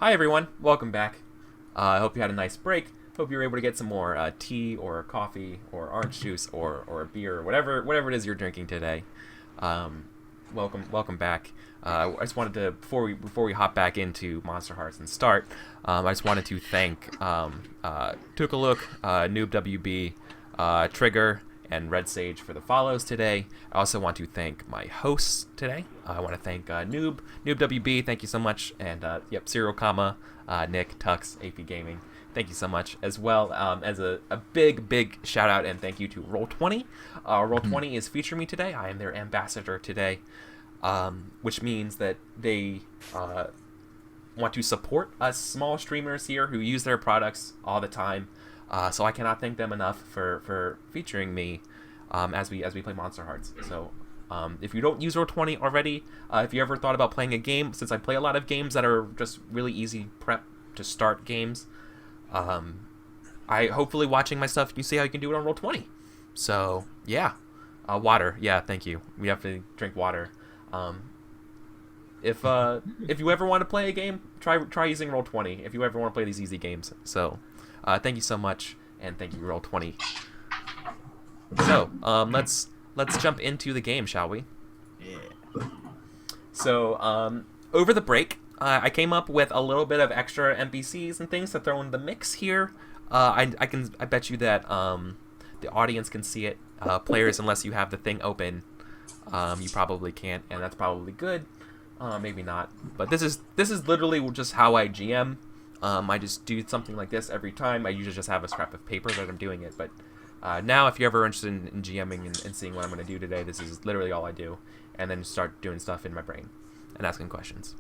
Hi everyone, welcome back. I hope you had a nice break. Hope you were able to get some more tea or coffee or orange juice or a beer or whatever it is you're drinking today. Welcome back. I just wanted to before we hop back into Monsterhearts and start. I just wanted to thank Took a Look, Noob WB, Trigger, and Red Sage for the follows today. I also want to thank my hosts today. I want to thank Noob WB, thank you so much, and Serial Comma, Nick, Tux, AP Gaming, thank you so much, as well as a big shout out and thank you to Roll20. Roll20 is featuring me today. I am their ambassador today, which means that they want to support us small streamers here who use their products all the time. So I cannot thank them enough for featuring me as we play Monsterhearts. So if you don't use Roll20 already, if you ever thought about playing a game, since I play a lot of games that are just really easy prep to start games, I hopefully watching my stuff you see how you can do it on Roll20. So yeah, water. Yeah, thank you. We have to drink water. If you ever want to play a game, try using Roll20. If you ever want to play these easy games, so. Thank you so much, and thank you, Roll20. So, let's jump into the game, shall we? Yeah. So, over the break, I came up with a little bit of extra NPCs and things to throw in the mix here. I bet you that the audience can see it. Players, unless you have the thing open, you probably can't, and that's probably good. Maybe not, but this is literally just how I GM. I just do something like this every time. I usually just have a scrap of paper that I'm doing it, but now if you're ever interested in GMing and seeing what I'm going to do today, this is literally all I do, and then start doing stuff in my brain and asking questions.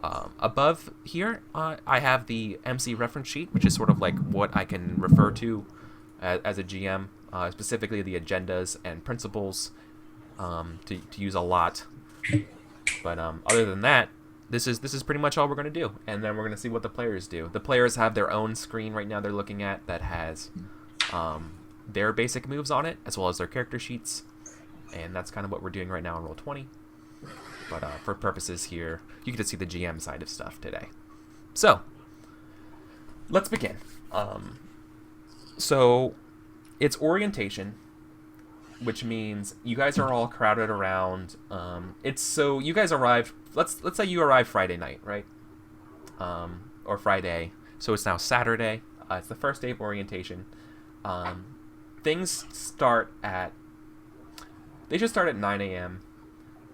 Above here, I have the MC reference sheet, which is sort of like what I can refer to as a GM, specifically the agendas and principles to use a lot. But other than that, This is pretty much all we're going to do, and then we're going to see what the players do. The players have their own screen right now they're looking at that has their basic moves on it, as well as their character sheets, and that's kind of what we're doing right now on Roll20. But for purposes here, you get to see the GM side of stuff today. So, let's begin. So, it's orientation, which means you guys are all crowded around. So you guys arrived. Let's say you arrived Friday night, right? Or Friday. So it's now Saturday. It's the first day of orientation. Things start at. They just start at 9 a.m.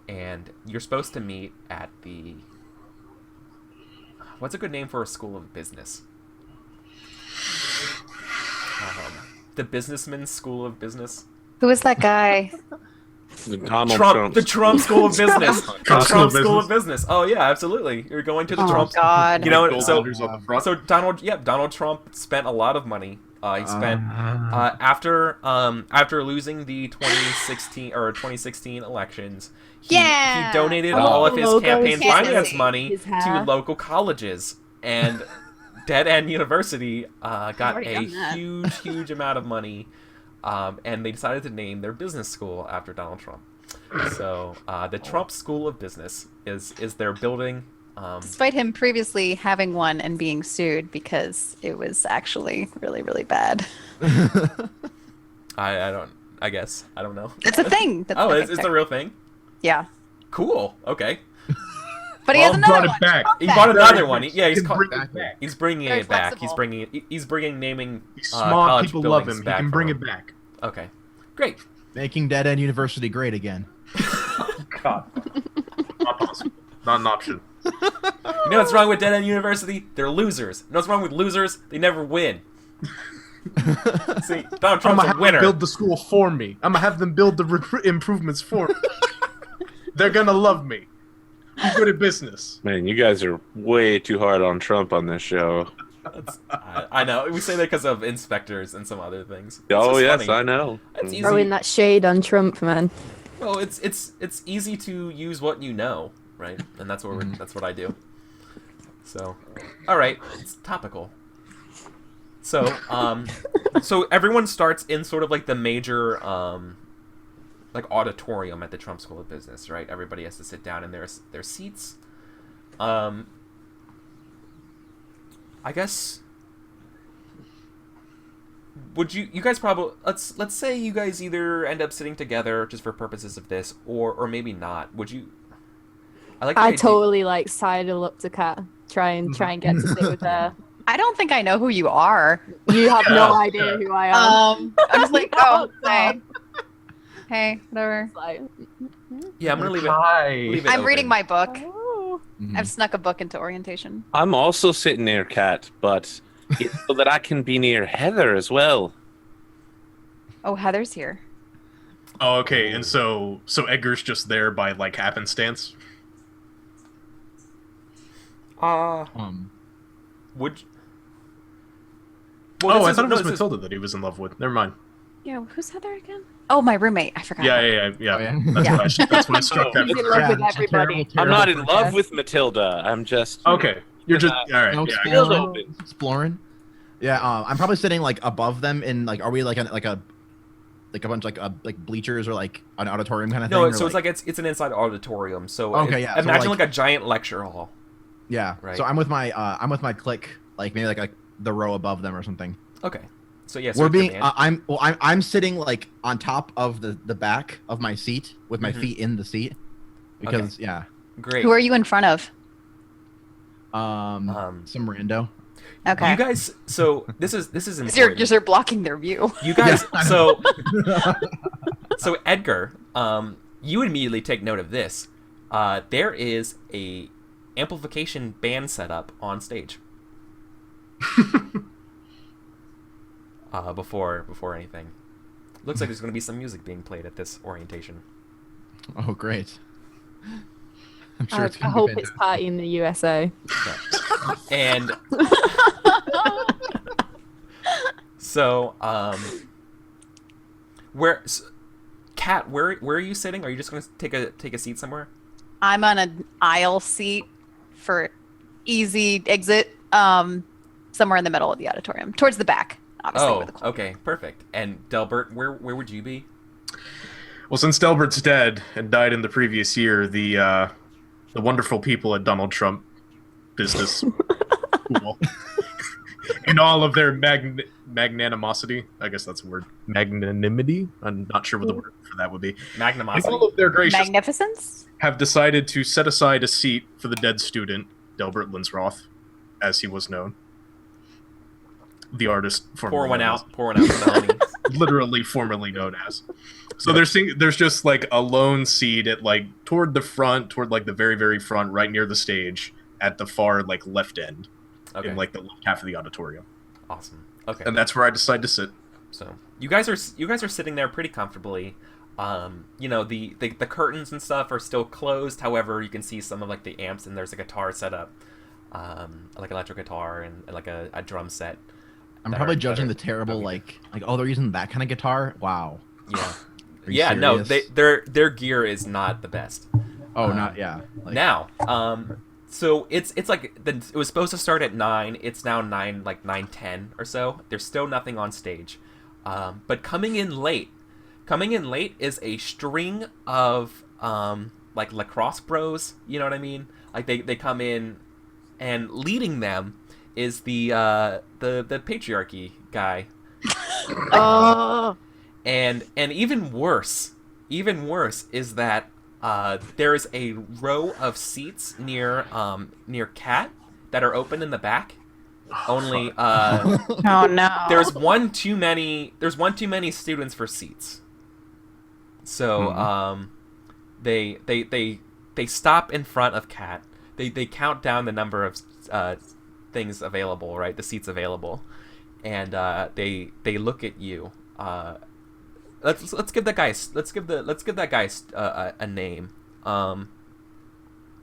and you're supposed to meet at the. What's a good name for a school of business? The Businessman's School of Business. Who is that guy? Trump. The Trump School of Business. The Trump School of Business. Oh yeah, absolutely. You're going to the Trump. God. You know, so Donald Trump spent a lot of money. He spent after losing the 2016 elections. He donated all of his campaign finance money to local colleges, and Dead End University got a huge amount of money. And they decided to name their business school after Donald Trump. So the Trump School of Business is their building. Despite him previously having one and being sued because it was actually really bad. I guess. I don't know. It's a thing. It's a real thing? Yeah. Cool. Okay. But he has another one. He bought another one. He's bringing Very it back. flexible. He's bringing naming Smart college people love him. buildings He back can for bring him. it back. Okay. Great. Making Dead End University great again. God. Not possible. Not an option. You know what's wrong with Dead End University? They're losers. You know what's wrong with losers? They never win. See, Donald Trump's a winner. Them build the school for me. I'm gonna have them build the improvements for me. They're gonna love me. I'm good at business. Man, you guys are way too hard on Trump on this show. I know. We say that because of inspectors and some other things. Oh yes, funny. I know. It's easy. Throwing that shade on Trump, man. Well, it's easy to use what you know, right? And that's what I do. So, all right, it's topical. So, so everyone starts in sort of like the major like auditorium at the Trump School of Business, right? Everybody has to sit down in their seats. I guess. Would you guys probably let's say you guys either end up sitting together just for purposes of this, or maybe not. Would you? The I idea- totally like sidle up to Kat, try and get to sit with her. I don't think I know who you are. You have no idea who I am. I'm just like, oh, hey. Hey, whatever. Like, Yeah, I'm gonna leave it. Hi. Leave it I'm open. reading my book. oh. I've snuck a book into orientation. I'm also sitting near Kat, but it's so that I can be near Heather as well. Oh, Heather's here. Oh, okay. And so Edgar's just there by like happenstance. Would. Oh, I this thought it was this Matilda that he was in love with. Never mind. Yeah, who's Heather again? Oh, my roommate. I forgot. Yeah. Oh, yeah. That's why I struck that. He's in love with it's a everybody. terrible, I'm not in terrible love with Matilda. I'm just Okay, you're just all right. No, Yeah, I Field got it. open. exploring. Yeah, I'm probably sitting like above them in like, are we like a bunch like bleachers or like an auditorium kind of thing? No, or, so it's an inside auditorium. So Okay, yeah, so, imagine like- like a giant lecture hall. yeah. Right. So I'm with my clique, like maybe like the row above them or something. Okay. So yes, We're being I'm sitting like on top of the back of my seat with my Mhm. feet in the seat because great. Who are you in front of? some rando. Okay. You guys, so this is Because important. you're blocking their view. You guys, Yeah. so Edgar, you immediately take note of this. There is a amplification band set up on stage. Before anything, looks like there's going to be some music being played at this orientation. Oh great. I'm sure it's I gonna hope be it's party in the USA. And so, Kat, where are you sitting? Are you just going to take a seat somewhere? I'm on an aisle seat for easy exit, somewhere in the middle of the auditorium, towards the back, obviously. Oh, where the okay, perfect. And Delbert, where would you be? Well, since Delbert's dead and died in the previous year, the wonderful people at Donald Trump business school, in all of their magnanimosity, I guess that's a word, magnanimity. I'm not sure what the word for that would be. In Magnanimosity. all of their gracious, Magnificence? have decided to set aside a seat for the dead student, Delbert Linsroth, as he was known. The artist, Pour one out for Melanie. literally formerly known as. So there's just like a lone seat at like toward like the very, very front, right near the stage, at the far like left end, Okay, in like the left half of the auditorium, awesome. Okay, and that's where I decide to sit. so you guys are sitting there pretty comfortably. The curtains and stuff are still closed. However, you can see some of like the amps, and there's a guitar set up, like electric guitar and like a drum set. I'm that probably are- judging the that are- terrible like oh they're using that kind of guitar. Wow. Yeah. Are you Yeah, no, serious? their gear is not the best. Oh, not like, Now, so it's like it was supposed to start at 9. It's now 9:10 or so. There's still nothing on stage, but coming in late is a string of like lacrosse bros. You know what I mean? Like they come in, and leading them is the patriarchy guy. Oh, And even worse is that there is a row of seats near Kat that are open in the back. Only Oh no. there's one too many students for seats. So they stop in front of Kat. They count down the number of things available, right? The seats available, and they look at you. Let's give that guy a name. oh,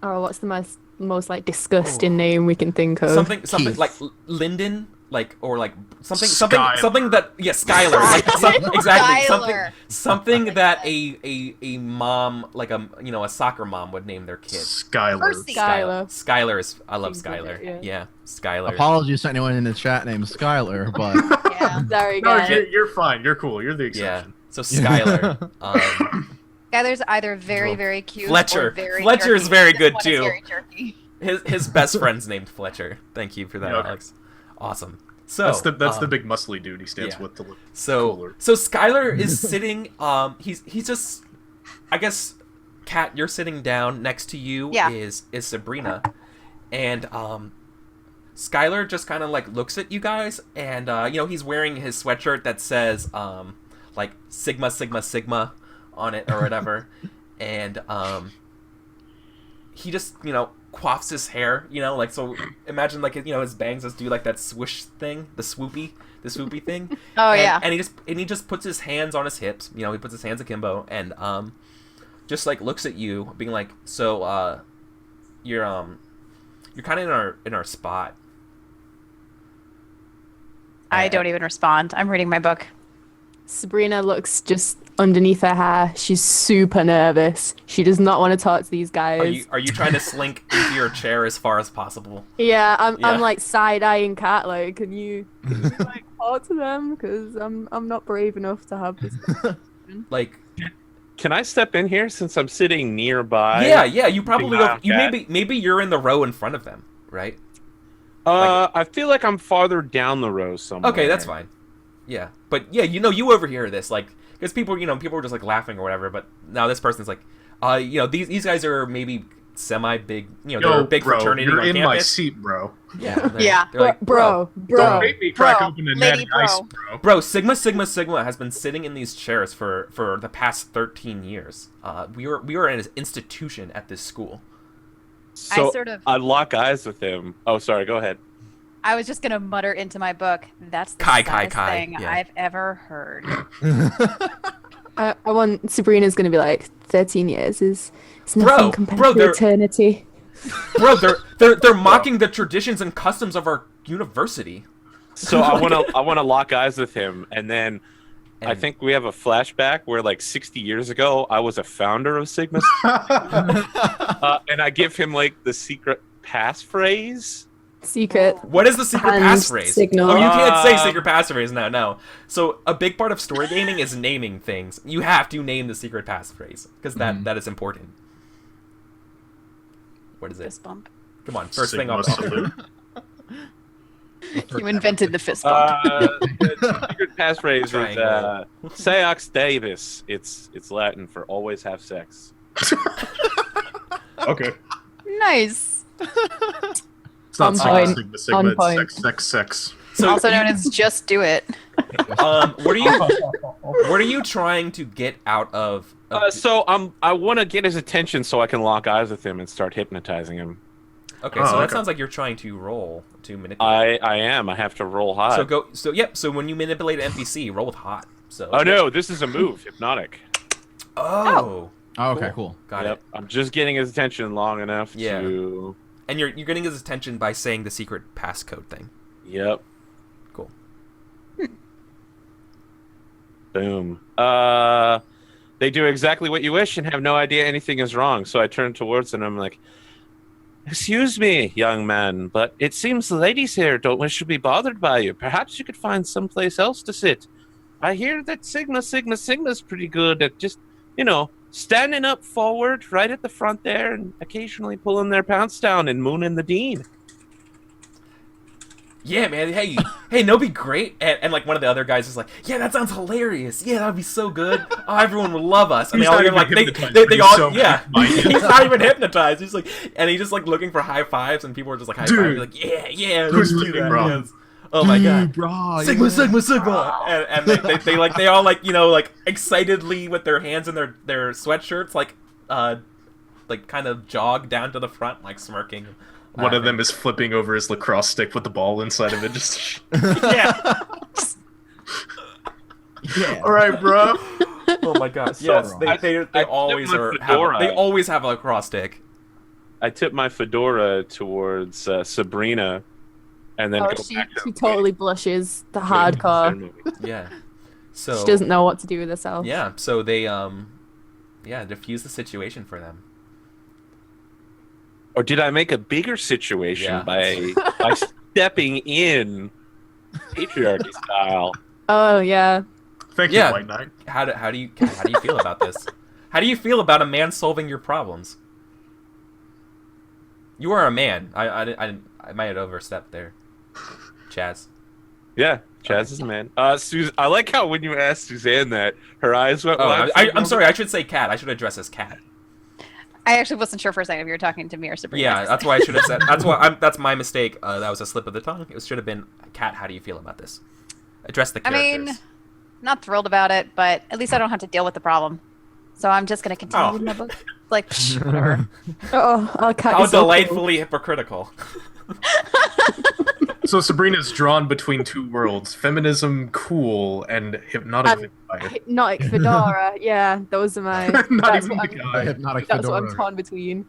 what's the most like disgusting name we can think of? Something Keith. like Lyndon, like or like something Skylar. that Skylar, like exactly Skylar. something that a mom, like a soccer mom would name their kid. Skylar. Percy. Skylar. Skylar is, I love Seems Skylar. legit, Yeah, Skylar. Apologies to anyone in the chat named Skylar, but Yeah. Sorry, No, guys. you're fine. You're cool. You're the Yeah. exception. So Skylar. Skylar's either very, very cute Fletcher. or very Fletcher's jerky. very This good, one is too. very jerky. his best friend's named Fletcher. Thank you for that, Yeah, okay. Alex. Awesome. So That's the big muscly dude he stands yeah. with to look So cooler. so Skylar is sitting. He's just. I guess, Kat, you're sitting down. Next to you Yeah. is Sabrina, and Skylar just kind of like looks at you guys, and he's wearing his sweatshirt that says like Sigma Sigma Sigma on it or whatever, and he just coiffs his hair, like, so imagine like his bangs just do like that swish thing, the swoopy thing. Oh, and, yeah. and he just puts his hands on his hips, he puts his hands akimbo, and just like looks at you being like, so you're kind of in our spot. I don't even respond. I'm reading my book. Sabrina looks just underneath her hair. She's super nervous. She does not want to talk to these guys. Are you trying to slink into your chair as far as possible? Yeah, I'm Yeah. like side-eyeing Kat, like, can you like talk to them? Because I'm not brave enough to have this. Like, Can I step in here since I'm sitting nearby? yeah, you probably Wow, you Kat. maybe you're in the row in front of them, right? I feel like I'm farther down the row somewhere. Okay, that's fine. Yeah, but yeah, you overhear this, like, because people were just like laughing or whatever. But now this person's like, these guys are maybe semi big, they're a big bro, fraternity you're on in campus. my seat, bro. Yeah, they're, Yeah. they're like, bro. Don't make me crack Bro, open a lady natty ice, bro. bro. Sigma has been sitting in these chairs for the past 13 years. We were an institution at this school. So I sort of- I lock eyes with him. Oh, sorry. Go ahead. I was just gonna mutter into my book. That's the Kai, saddest Kai. thing Yeah. I've ever heard. I want Sabrina's gonna be like 13 years is it's Bro, nothing compared bro, to they're- eternity. Bro, they're mocking the traditions and customs of our university. So I want to lock eyes with him, and then I And- think we have a flashback where, like, 60 years ago, I was a founder of Sigma, and I give him like the secret passphrase. Secret. What is the secret Hand passphrase? signal. Oh, you can't say Um, secret passphrase now. No. So a big part of story gaming is naming things. You have to name the secret passphrase because that is important. What is it? Fist bump. Come on, first thing Sigma off. salute. You invented the fist bump. The secret passphrase is Triangle. Seax Davis. It's Latin for always have sex. Okay. Nice. It's not On Sigma, point. Sigma, Sigma, On it's point. sex. So Also known as just do it. what are you trying to get out of? So I want to get his attention so I can lock eyes with him and start hypnotizing him. Okay, Oh, so that okay. sounds like you're trying to roll to manipulate. I am. I have to roll high. So when you manipulate an NPC, roll with hot. So Oh no, this is a move, hypnotic. Oh. Oh, okay, cool. Got Yep, it. I'm just getting his attention long enough Yeah. to. And you're getting his attention by saying the secret passcode thing. Yep. Cool. Boom. They do exactly what you wish and have no idea anything is wrong. So I turn towards them and I'm like, "Excuse me, young man, but it seems the ladies here don't wish to be bothered by you. Perhaps you could find someplace else to sit. I hear that Sigma's pretty good at just, standing up forward right at the front there and occasionally pulling their pants down and mooning the dean." Yeah, man. Hey, no, be great. And like one of the other guys is like, yeah, that sounds hilarious. Yeah, that'd be so good. Oh, everyone would love us. And He's they all not get like even they hypnotized, they but he's all so yeah. hypnotized. He's not even hypnotized. He's like, and he's just like looking for high fives, and people are just like high Dude. fiving, like yeah, Who's let's do looking, that. bro? Yes. Oh my god. Bro, Sigma, yeah. Sigma. And they all like like excitedly with their hands in their sweatshirts like kind of jog down to the front like smirking. One of laughing. them is flipping over his lacrosse stick with the ball inside of it. Just Yeah. Yeah. all right, bro. Oh my god. So Yes, wrong. they I always took my are. fedora. They always have a lacrosse stick. I tip my fedora towards Sabrina, and then Oh, go she back to totally blushes. The hardcore. ceremony. Yeah. So She doesn't know what to do with herself. Yeah. So they diffuse the situation for them. Or did I make a bigger situation Yeah. by stepping in patriarchy style? Oh yeah. Thank Yeah. you, White Knight. How do you feel about this? How do you feel about a man solving your problems? You are a man. I might have overstepped there. Chaz. Yeah, Chaz is the man. I like how when you asked Suzanne that, her eyes went Oh, wide. I'm sorry. I should say Cat. I should address as Cat. I actually wasn't sure for a second if you were talking to me or Sabrina. Yeah, that's why I should have said. That's my mistake. That was a slip of the tongue. It should have been Cat. How do you feel about this? Address the I characters. mean, not thrilled about it, but at least I don't have to deal with the problem. So I'm just gonna continue Oh. with my book. Like, whatever. Oh, Cat How is so cool. delightfully hypocritical. So Sabrina's drawn between two worlds: feminism, cool, and hypnotic vampire. Hypnotic fedora. Yeah, those are my. Not that's even what the I'm- guy. Hypnotic That's what I'm fedora. torn between.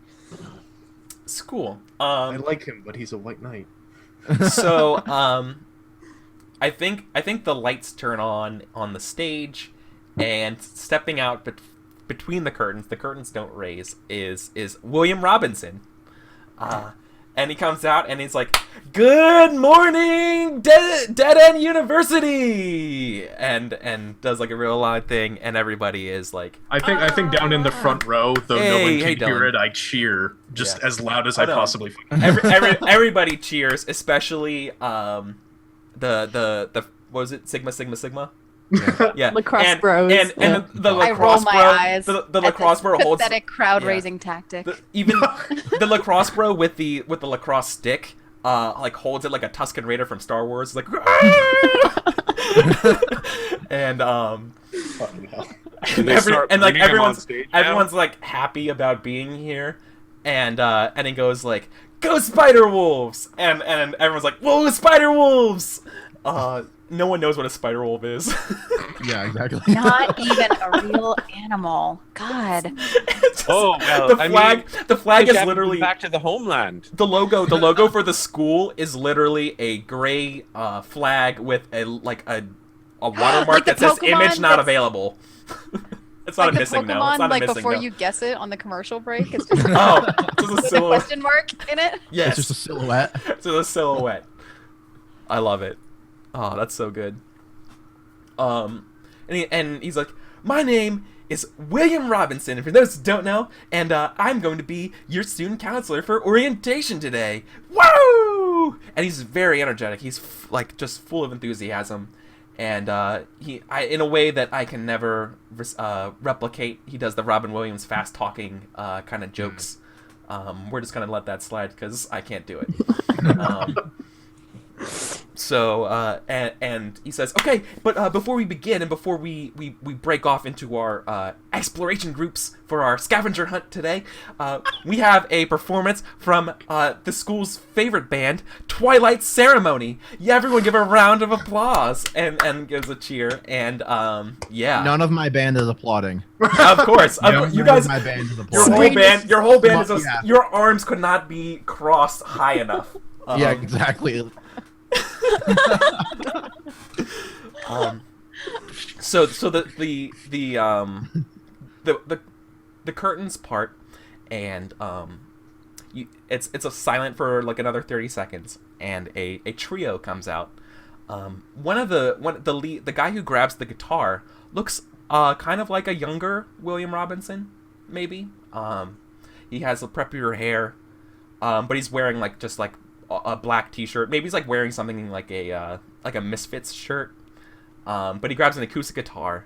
It's cool. I like him, but he's a white knight. So I think the lights turn on the stage, and stepping out between the curtains don't raise, is William Robinson. And he comes out and he's like, "Good morning, Dead End University," and does like a real loud thing, and everybody is like, I think down in the front row, though no Hey, one hey, can hear Dylan. it, I cheer just Yeah. as loud as Oh, I no. possibly can. everybody cheers, especially the what was it, Sigma? Yeah, Lacrosse and, bros. and Yeah. the I roll lacrosse my bro, eyes. the at lacrosse this bro holds pathetic crowd-raising tactic. even the lacrosse bro with the lacrosse stick, like holds it like a Tusken Raider from Star Wars, like, and Fucking hell. And they start and like bringing him on everyone's stage now? everyone's like happy about being here, and he goes like, "Go Spider Wolves!" and everyone's like, "Whoa, Spider Wolves!" No one knows what a spider wolf is. Yeah, exactly. Not even a real animal. God. It's just- Oh, well, the I flag mean, the flag They is haven't been literally back to the homeland. the logo for the school is literally a gray flag with a watermark Like the that says Pokemon "image not that's- available." It's not Like a the missing Pokemon, no. It's not like a missing before no. you guess it on the commercial break, it's just Oh, it's just a with a silhouette. question mark in it. Yes, It's just a silhouette. it's just a silhouette. I love it. Oh, that's so good. And he's like, "My name is William Robinson, for those who don't know, and I'm going to be your student counselor for orientation today. Woo!" And he's very energetic. He's like just full of enthusiasm, and in a way that I can never replicate. He does the Robin Williams fast talking kind of jokes. We're just gonna let that slide because I can't do it. So and he says, "Okay, but before we begin and before we break off into our exploration groups for our scavenger hunt today, we have a performance from the school's favorite band, Twilight Ceremony. Yeah, everyone give a round of applause," and gives a cheer. And yeah, None of my band is applauding. of course, None you of guys. my band is Your applauding. whole band is Yeah. your arms could not be crossed high enough. Yeah, exactly. So the curtains part, and it's a silent for like another 30 seconds, and a trio comes out. The guy who grabs the guitar looks kind of like a younger William Robinson, maybe. He has a preppier hair, but he's wearing like just like a black t-shirt. Maybe he's like wearing something like a Misfits shirt. But he grabs an acoustic guitar,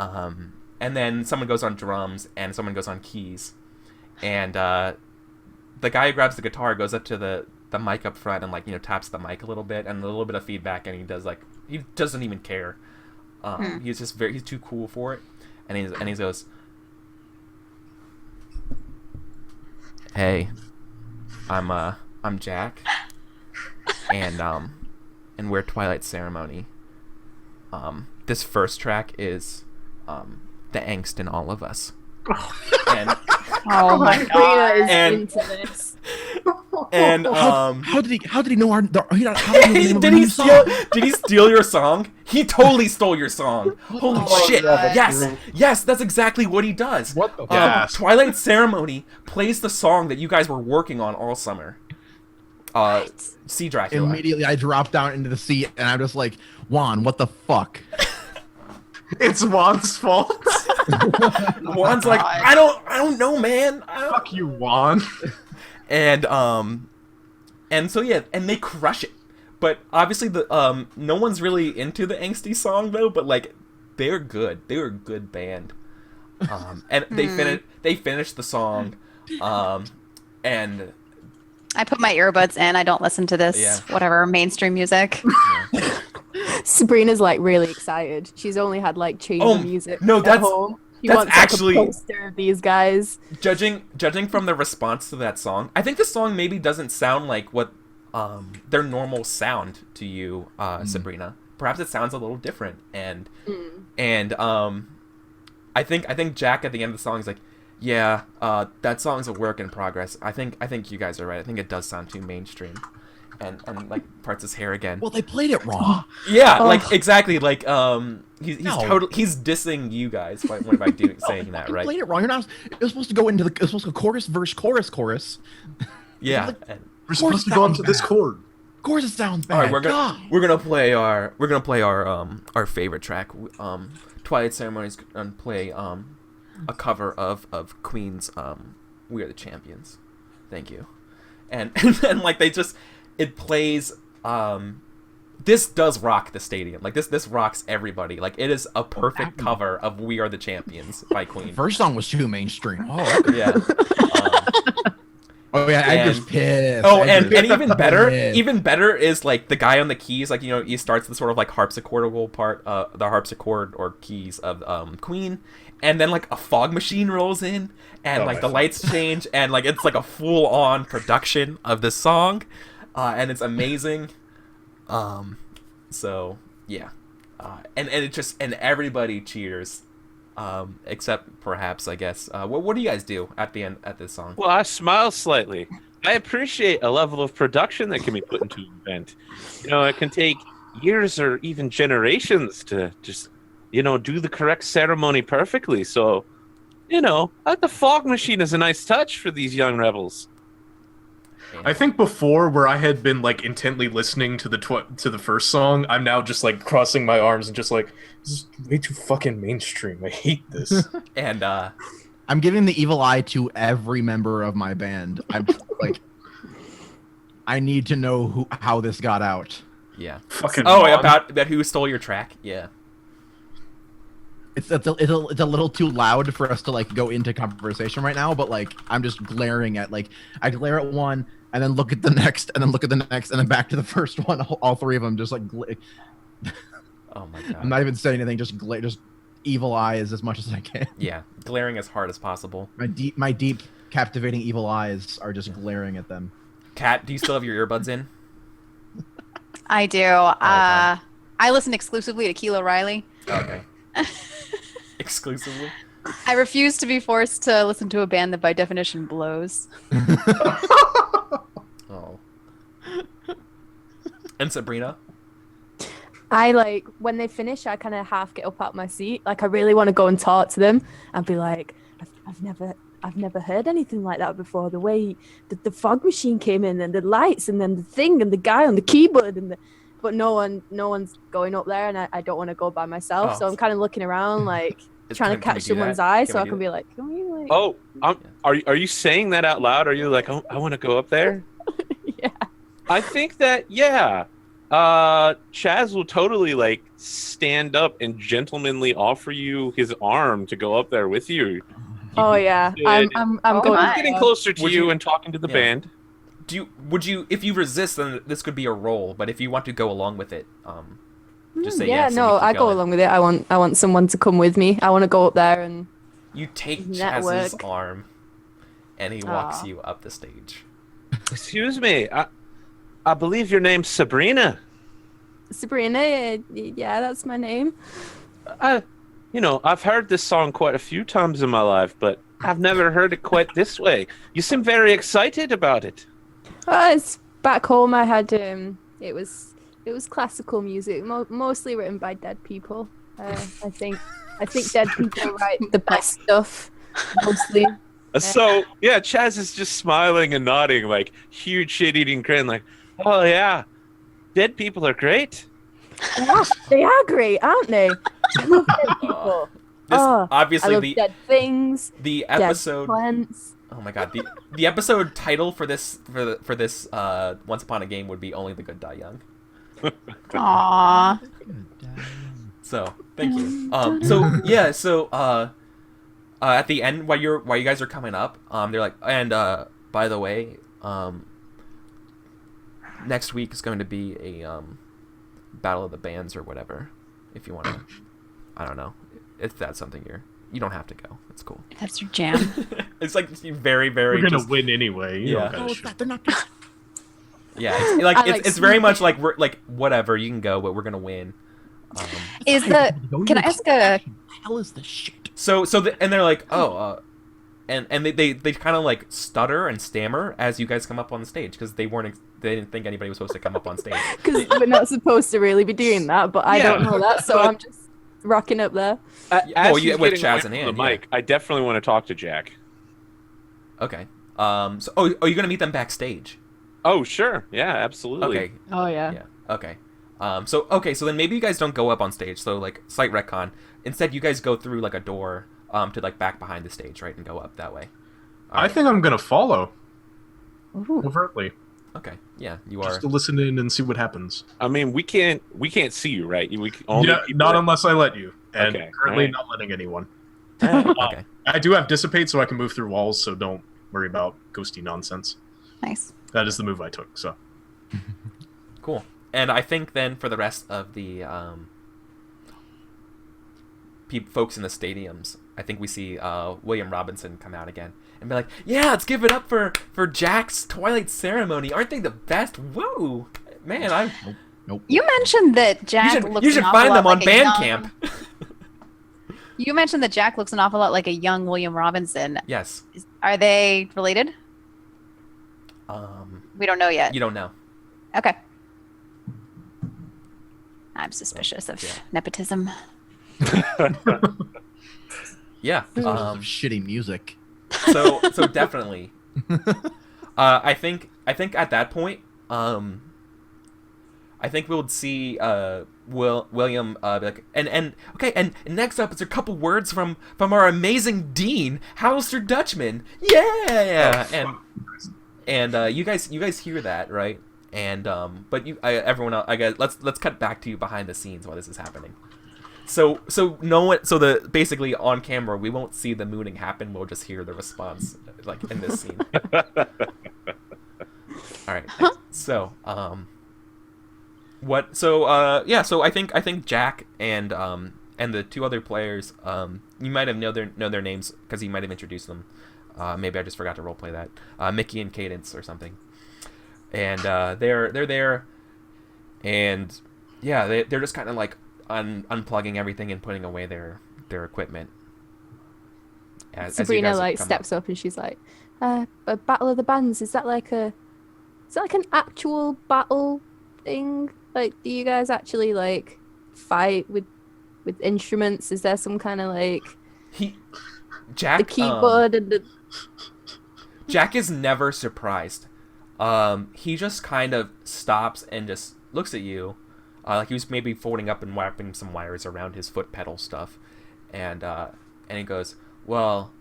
and then someone goes on drums and someone goes on keys, and the guy who grabs the guitar goes up to the mic up front and taps the mic a little bit, and a little bit of feedback, and he doesn't even care. He's just he's too cool for it, and he goes, "Hey, I'm Jack, and we're Twilight Ceremony. This first track is the angst in all of us." And Oh my Sabrina god. is And- into this. and How did he know our? How did he know the name of did our he new steal? song? Did he steal your song? He totally stole your song. Holy Oh, shit! God. Yes, that's exactly what he does. What the? Yes. Twilight Ceremony plays the song that you guys were working on all summer. See Dracula. Immediately, I dropped down into the seat, and I'm just like, Juan, what the fuck? It's Juan's fault. Juan's like, God. I don't know, man. I don't-" Fuck you, Juan. And so yeah, and they crush it. But obviously the no one's really into the angsty song though. But like they're good. They're a good band. And they finished the song, and I put my earbuds in. I don't listen to this whatever mainstream music. Sabrina's like really excited. She's only had like chamber music no, at home. She wants actually like, a poster of these guys. Judging from the response to that song, I think the song maybe doesn't sound like what their normal sound to you, Sabrina. Perhaps it sounds a little different, and I think Jack at the end of the song is like, yeah, that song's a work in progress. I think you guys are right. I think it does sound too mainstream, and like parts his hair again. Well, they played it wrong. Yeah, like exactly. Like he's dissing you guys by saying that, right? They played it wrong. You're not. It was supposed to go into the. It was supposed to go chorus, verse, chorus. Yeah, We're supposed to go up to this chord. Of course, it sounds bad. all right, we're gonna play our favorite track. Twilight Ceremony's gonna play a cover of Queen's "We Are the Champions." Thank you, and then like it plays. This does rock the stadium. Like this rocks everybody. Like it is a perfect cover of "We Are the Champions" by Queen. First song was too mainstream. Oh, okay. Yeah. Oh yeah, Edgar's pissed. Oh, and Edgar's even better is like the guy on the keys. Like he starts the sort of like harpsichordal part, the harpsichord or keys of Queen, and then like a fog machine rolls in, and like the lights change, and like it's like a full on production of the song, and it's amazing. So yeah, and it just and everybody cheers. Except perhaps, I guess. What do you guys do at the end at this song? Well, I smile slightly. I appreciate a level of production that can be put into an event. It can take years or even generations to just, do the correct ceremony perfectly. So, the fog machine is a nice touch for these young rebels. I think before, where I had been like intently listening to the first song, I'm now just like crossing my arms and just like, this is way too fucking mainstream. I hate this. And I'm giving the evil eye to every member of my band. I'm like, I need to know how this got out. Yeah. Fucking. Oh, Mon. about who stole your track? Yeah. It's a little too loud for us to like go into conversation right now, but like I'm just glaring at I glare at one and then look at the next and then look at the next and then back to the first one. All three of them just like. Oh my god. I'm not even saying anything. Just evil eyes as much as I can. Yeah, glaring as hard as possible. My deep, captivating evil eyes are just glaring at them. Kat, do you still have your earbuds in? I do. Okay. I listen exclusively to Kilo Riley. Okay. Exclusively. I refuse to be forced to listen to a band that by definition blows. Oh. And Sabrina? I when they finish, I kind of half get up out my seat. Like I really want to go and talk to them and be like, I've never heard anything like that before. The way the fog machine came in and the lights and then the thing and the guy on the keyboard but no one's going up there and I don't want to go by myself. Oh. So I'm kind of looking around trying to Can we catch do someone's that? eye Can so we I do can that? be like, can we like? Oh, are you saying that out loud? Are you like, oh, I want to go up there? Yeah. I think that, yeah. Chaz will totally stand up and gentlemanly offer you his arm to go up there with you. Oh yeah, I'm Oh, going. my. Getting closer to Would you you- and talking to the Yeah. band. Would you if you resist, then this could be a roll, but if you want to go along with it, just say Yeah, yes. and no, we keep I go going. along with it. I want someone to come with me. I want to go up there and You take Network. Chaz's arm and he walks Aw. you up the stage. Excuse me, I believe your name's Sabrina. Sabrina. Yeah, that's my name. I've heard this song quite a few times in my life, but I've never heard it quite this way. You seem very excited about it. It's back home. I had it was classical music, mostly written by dead people. I think dead people write the best stuff, mostly. So, yeah, Chaz is just smiling and nodding, huge shit-eating grin, oh, yeah, dead people are great. Yeah, they are great, aren't they? I love dead people. This I obviously love dead things, the dead episode. plants. Oh my god, the episode title for this Once Upon a Game would be Only the Good Die Young. Aww. So thank you. At the end, while you guys are coming up, they're like, and by the way, next week is going to be a battle of the bands or whatever. If you want to, I don't know if that's something you don't have to go. It's cool. That's your jam. It's like very very. We're gonna just, win anyway. You Yeah. don't gotta shoot. They're not. Yeah, it's like I like it's very much sweeping. like we're like whatever you can go, but we're gonna win. Is the? Can I ask a? Hell is this shit? And they're like, oh, and they kind of like stutter and stammer as you guys come up on the stage because they didn't think anybody was supposed to come up on stage. Because we're not supposed to really be doing that, but I don't know that, so but- I'm just rocking up there. As you- he's with getting Chaz away in from hand, the yeah. mic, I definitely want to talk to Jack. Okay. You're gonna meet them backstage. Oh, sure. Yeah, absolutely. Okay. Oh yeah. Yeah. Okay. So then maybe you guys don't go up on stage. So like slight retcon. Instead, you guys go through like a door to like back behind the stage, right, and go up that way. I think I'm gonna follow Ooh. overtly, Okay. Yeah, you are. just to listen in and see what happens. I mean, we can't see you, right? We can only Yeah, people not that- unless I let you, and Okay, currently alright. not letting anyone. Okay. I do have dissipate, so I can move through walls. So don't worry about ghosty nonsense. Nice. That is the move I took. So Cool. And I think then for the rest of the folks in the stadiums, I think we see William Robinson come out again and be like, "Yeah, let's give it up for Jack's Twilight Ceremony. Aren't they the best? Woo, man! Nope. You mentioned that Jack looks you should an awful find lot them on like a young- Bandcamp." You mentioned that Jack looks an awful lot like a young William Robinson. Yes. Are they related? We don't know yet. You don't know. Okay. I'm suspicious of Yeah. nepotism. Yeah. Shitty music. So definitely. I think at that point, I think we would see William be like, and okay, and next up it's a couple words from our amazing dean, Hallister Dutchman. Yeah, and you guys hear that, right? And but everyone else, I guess let's cut back to you behind the scenes while this is happening. So no one, basically on camera we won't see the mooning happen. We'll just hear the response like in this scene. All right. So what? So So I think Jack and the two other players, you might have know their names because he might have introduced them. Maybe I just forgot to roleplay that. Mickey and Cadence or something. And they're there, and yeah, they're just kind of like unplugging everything and putting away their equipment. As you Sabrina guys like come steps up and she's like, a battle of the bands, is that like an actual battle thing? Like, do you guys actually like fight with instruments? Is there some kind of like Jack the keyboard and the Jack is never surprised. He just kind of stops and just looks at you, like he was maybe folding up and wrapping some wires around his foot pedal stuff, and he goes, "Well,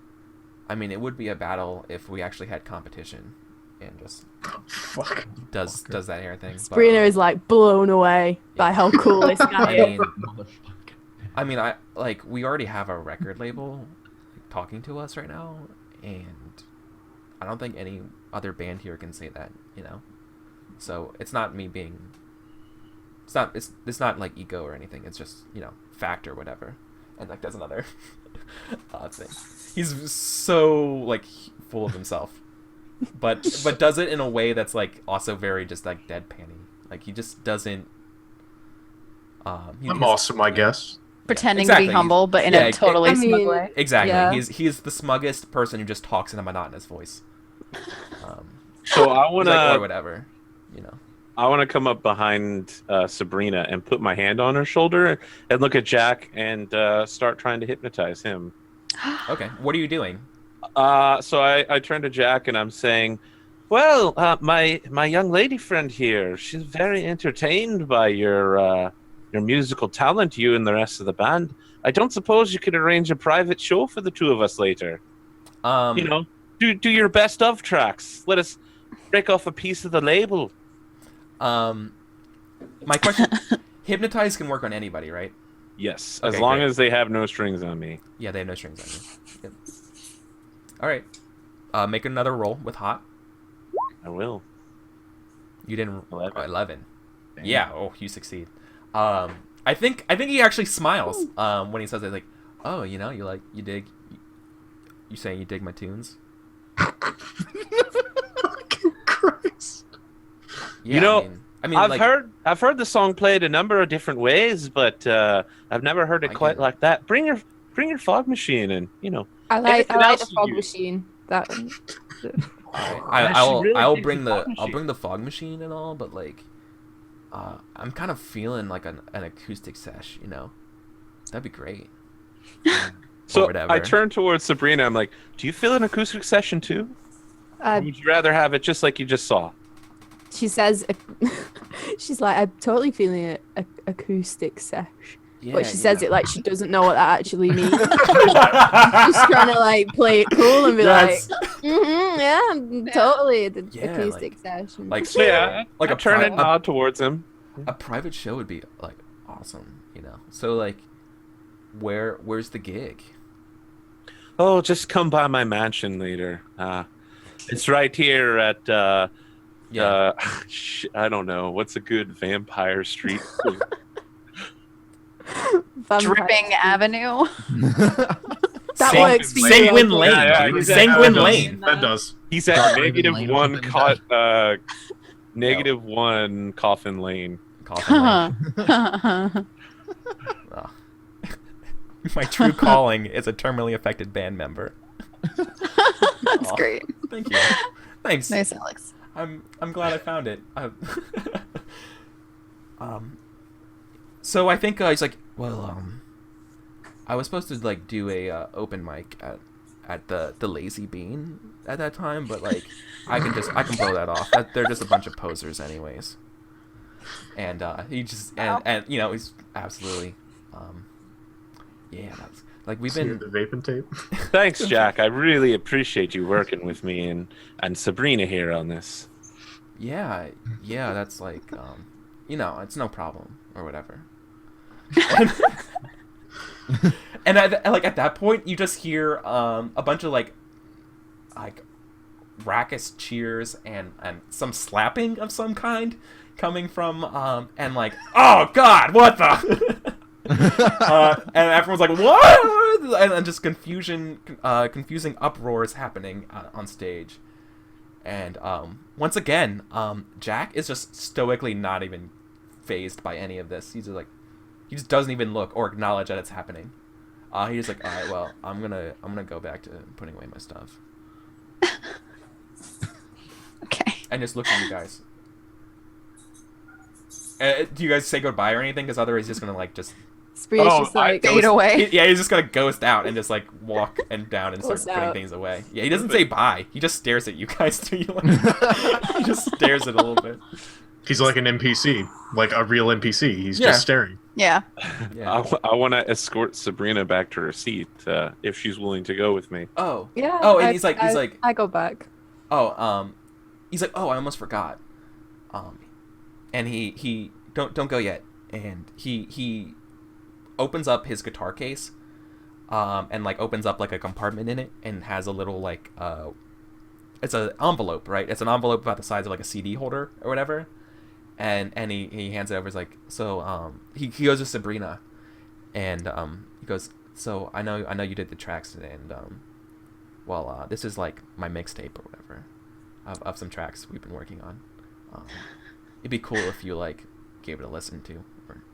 I mean, it would be a battle if we actually had competition," and just does that hair thing. Sabrina is like blown away by how cool this guy is. I mean, we already have a record label talking to us right now, and I don't think any other band here can say that, So it's not me being. It's not like ego or anything. It's just fact or whatever, and like that's another thing. He's so like full of himself, but does it in a way that's like also very just like deadpanny. Like he just doesn't. I'm awesome, I guess. Pretending exactly. to be humble, but in a totally smug way. Exactly. Yeah. He's the smuggest person who just talks in a monotonous voice. So I want or whatever, I want to come up behind Sabrina and put my hand on her shoulder and look at Jack and start trying to hypnotize him. Okay, what are you doing? So I turn to Jack and I'm saying, "Well, my young lady friend here, she's very entertained by your musical talent, you and the rest of the band. I don't suppose you could arrange a private show for the two of us later. Do your best of tracks. Let us break off a piece of the label." My question: hypnotize can work on anybody, right? Yes, Okay, as long great. as they have no strings on me. Yeah, they have no strings on you. Yep. All right. Make another roll with hot. I will. You didn't. 11. 11. Damn. Yeah. Oh, you succeed. I think he actually smiles when he says it. Like, oh, you know, you dig. You saying you dig my tunes? Christ. Yeah, You know, I mean, I've like, heard the song played a number of different ways, but I've never heard it I quite get it. like that. Bring your fog machine and I like everything else the you fog use. machine. That I'll really I'll dig bring the the fog I'll machine. bring the fog machine and all, but like, I'm kind of feeling like an acoustic sesh. You know, that'd be great. So whatever. I turn towards Sabrina. I'm like, "Do you feel an acoustic session too? Or would you rather have it just like you just saw?" she says, she's like, I'm totally feeling a acoustic sesh. Yeah, But she says yeah. it like she doesn't know what that actually means. Just trying to like play it cool and be Yes. like, yeah, totally the Yeah, acoustic session. Like, So yeah, like I a turn pri- and nod towards him. a private show would be like awesome. You know. So like, where's the gig? Oh, just come by my mansion later. It's right here at Yeah. I don't know what's a good vampire street. Vampire Dripping Street. Avenue. That Sang- works for you. Sanguine okay. Lane, Yeah, dude. he's Sanguine that Lane. That does. He's at Dark negative Raven Lane or one something like negative one coffin lane. Coffin Lane. Oh. My true calling is a terminally affected band member. That's Aw. great. Thank you. Thanks. Nice, Alex. I'm glad I found it. So I think he's like, well, I was supposed to like do a open mic at the Lazy Bean at that time, but like I can blow that off. They're just a bunch of posers, anyways. And he just and you know he's absolutely, yeah. That's like we've See been. the vaping tape. Thanks, Jack. I really appreciate you working with me and Sabrina here on this. Yeah, that's like, you know, it's no problem or whatever. And like at that point, you just hear a bunch of like raucous cheers and some slapping of some kind coming from and like, oh God, what the? And everyone's like, what? And just confusing uproars happening on stage. And once again, Jack is just stoically not even phased by any of this. He's just like, he just doesn't even look or acknowledge that it's happening. He's just like, all right, well, I'm gonna go back to putting away my stuff. Okay. And just look at you guys. Do you guys say goodbye or anything? Because otherwise, he's just gonna like just. Spree's Oh, just like, Fade away. Yeah, he's just gonna ghost out and just like walk and down and start Ghost putting out. things away. Yeah, he doesn't say bye. He just stares at you guys too. He just stares at it a little bit. He's like an NPC, like a real NPC. He's Yeah. just staring. Yeah. Yeah. I want to escort Sabrina back to her seat if she's willing to go with me. Oh. yeah. Oh, and he's like, I go back. oh, he's like, oh, I almost forgot. And he don't go yet. And he opens up his guitar case, and like opens up like a compartment in it and has a little like it's an envelope, right? It's an envelope about the size of like a CD holder or whatever. And he hands it over. He's like, so he goes to Sabrina, and he goes, so I know you did the tracks, and well, this is like my mixtape or whatever of some tracks we've been working on. It'd be cool if you like gave it a listen to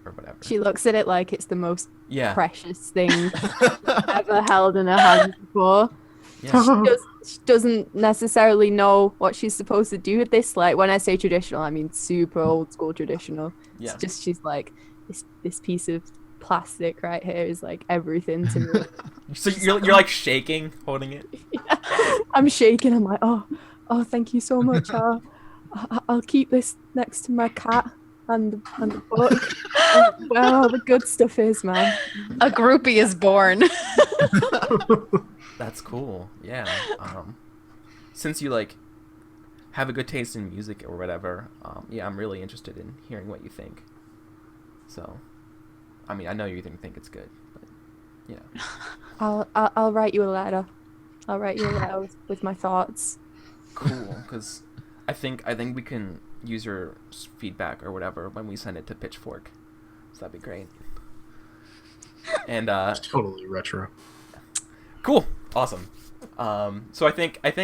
or whatever. She looks at it like it's the most Yeah. precious thing ever held in her hands before. Yeah. She doesn't necessarily know what she's supposed to do with this. Like when I say traditional, I mean super old school traditional. Yeah. It's just she's like this piece of plastic right here is like everything to me. So you're like shaking, holding it. I'm shaking. I'm like, oh, thank you so much. I'll keep this next to my cat and the book. And where all the good stuff is, man. A groupie is born. That's cool. Yeah. Since you like have a good taste in music or whatever, yeah, I'm really interested in hearing what you think. So, I mean, I know you didn't think it's good, but you know. I'll write you a letter. I'll write you a letter with my thoughts. Cool, because I think we can use your feedback or whatever when we send it to Pitchfork. So that'd be great. And It's totally retro. cool, awesome. So I think at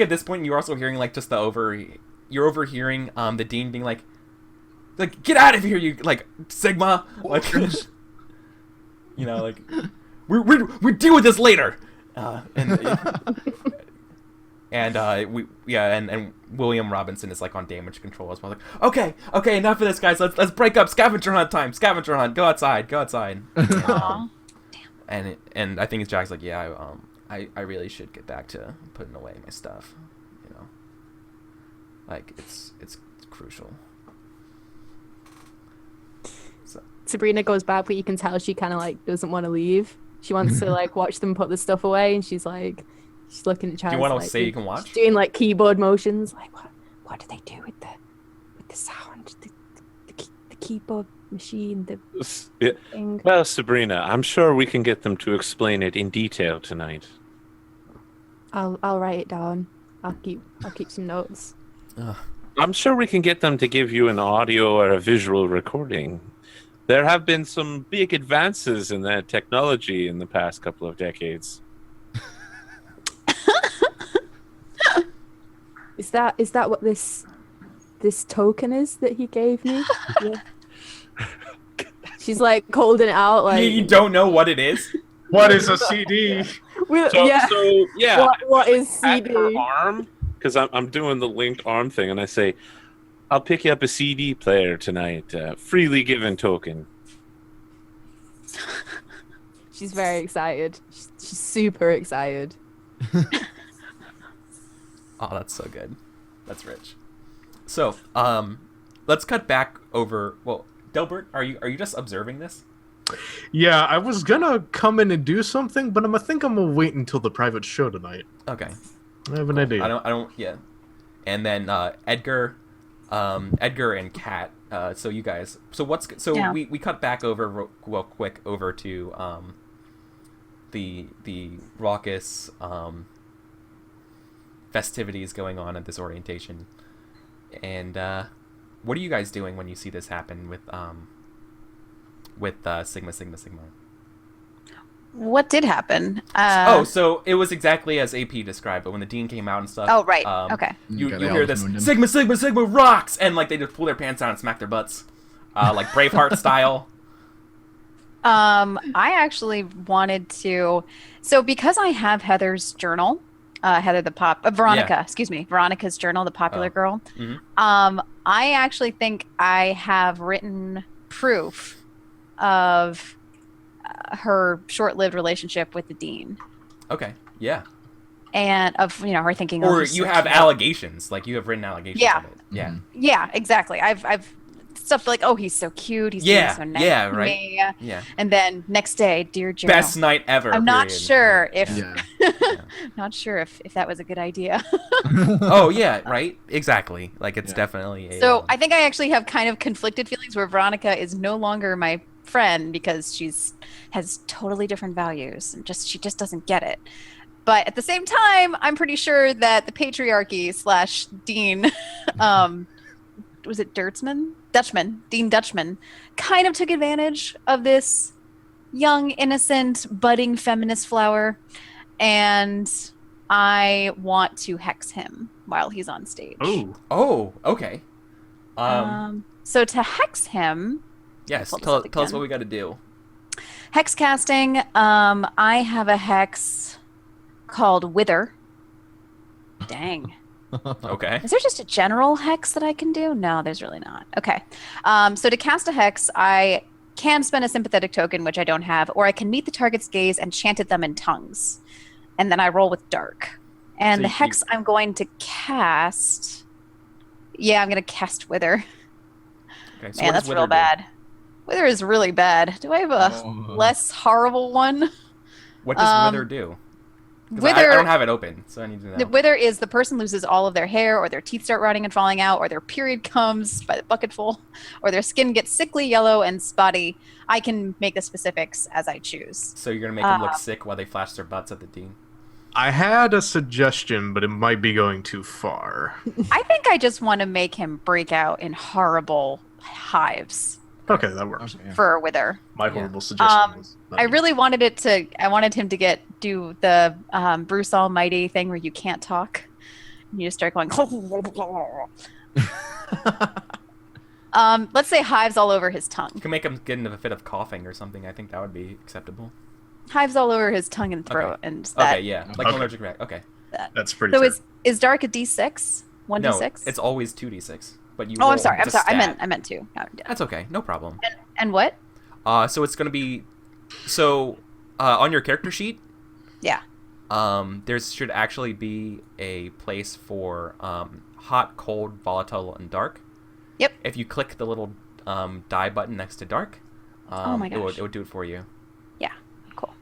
this point you're also hearing like just you're overhearing the dean being like get out of here, you like Sigma, like you know, like we deal with this later, and William Robinson is like on damage control as well. Like, okay, enough of this, guys. Let's break up. Scavenger hunt time. Scavenger hunt. Go outside. Aw. And I think Jack's like, yeah, I really should get back to putting away my stuff. You know, like it's crucial. So Sabrina goes back, but you can tell she kind of like doesn't want to leave. She wants to like watch them put the stuff away, and she's looking at Charles. do you want to like, say you can watch? She's doing like keyboard motions. Like what do they do with the sound? The keyboard machine. Yeah. Thing. Well, Sabrina, I'm sure we can get them to explain it in detail tonight. I'll write it down. I'll keep some notes. I'm sure we can get them to give you an audio or a visual recording. There have been some big advances in that technology in the past couple of decades. Is that what this token is that he gave me? Yeah. She's like holding it out like You don't know what it is? What is a CD? So yeah. What is At CD? her arm, because I'm doing the linked arm thing, and I say, I'll pick you up a CD player tonight, freely given token. She's very excited. She's super excited. Oh, that's so good. That's rich. So, let's cut back over. Well, Delbert, are you just observing this? Yeah, I was gonna come in and do something, but I think I'm gonna wait until the private show tonight. Okay. I have an idea. I don't. Yeah. And then Edgar and Kat. So you guys. So Yeah. we cut back over real quick over to the raucous festivities going on at this orientation. And what are you guys doing when you see this happen with Sigma? What did happen? So it was exactly as AP described, but when the dean came out and stuff. Oh, right. Okay. You Okay, they hear all this mooned him. Sigma rocks, and like they just pull their pants down and smack their butts, like Braveheart style. I actually wanted to. So because I have Heather's journal, Veronica's journal, the popular girl. Mhm. I actually think I have written proof of her short-lived relationship with the dean, Okay, yeah. and of her thinking. Or he's you so have cute. allegations, like you have written allegations. Yeah. Of it. Yeah. Mhm. Yeah, exactly. I've stuff like, oh, he's so cute. He's Yeah, being so nice yeah, to right. me. Yeah. And then next day, dear journal. Best night ever. I'm not period. sure if Yeah. not sure if that was a good idea. Oh yeah, right. Exactly. Like it's Yeah. definitely. A, So I think I actually have kind of conflicted feelings where Veronica is no longer my friend because has totally different values and she just doesn't get it. But at the same time, I'm pretty sure that the patriarchy / Dean, was it Dean Dutchman, kind of took advantage of this young, innocent, budding feminist flower, and I want to hex him while he's on stage. Oh, okay. So to hex him, Yes. pull this Tell up us again. what we got to do. hex casting, I have a hex called Wither. Dang. Okay. Is there just a general hex that I can do? No, there's really not. Okay. So to cast a hex, I can spend a sympathetic token, which I don't have, or I can meet the target's gaze and chant at them in tongues. And then I roll with dark. And So the you- hex I'm going to cast... Yeah, I'm going to cast Wither. Okay. So Man, what does that's Wither real do? bad. Wither is really bad. Do I have a Oh. less horrible one? What does Um, Wither do? 'Cause Wither, I don't have it open, so I need to know. the wither is the person loses all of their hair, or their teeth start rotting and falling out, or their period comes by the bucketful, or their skin gets sickly, yellow, and spotty. I can make the specifics as I choose. So you're gonna make them look sick while they flash their butts at the dean. I had a suggestion, but it might be going too far. I think I just want to make him break out in horrible hives Okay, that works. Okay, yeah. for a wither. My horrible suggestion was. I really wanted I wanted him to do the Bruce Almighty thing where you can't talk. You just start going. Let's say hives all over his tongue. You can make him get into a fit of coughing or something. I think that would be acceptable. Hives all over his tongue and throat, and that. Okay, yeah, like Okay. allergic reaction. Okay. That's pretty. So fair. is dark a D6? 1d6? No, it's always 2d6. But you. Oh, I'm roll sorry. I'm the sorry. stat. I meant to. No, That's okay. No problem. and what? So it's gonna be, on your character sheet. Yeah. There should actually be a place for hot, cold, volatile, and dark. Yep. If you click the little die button next to dark, Oh my it would gosh. do it for you. Yeah. Cool.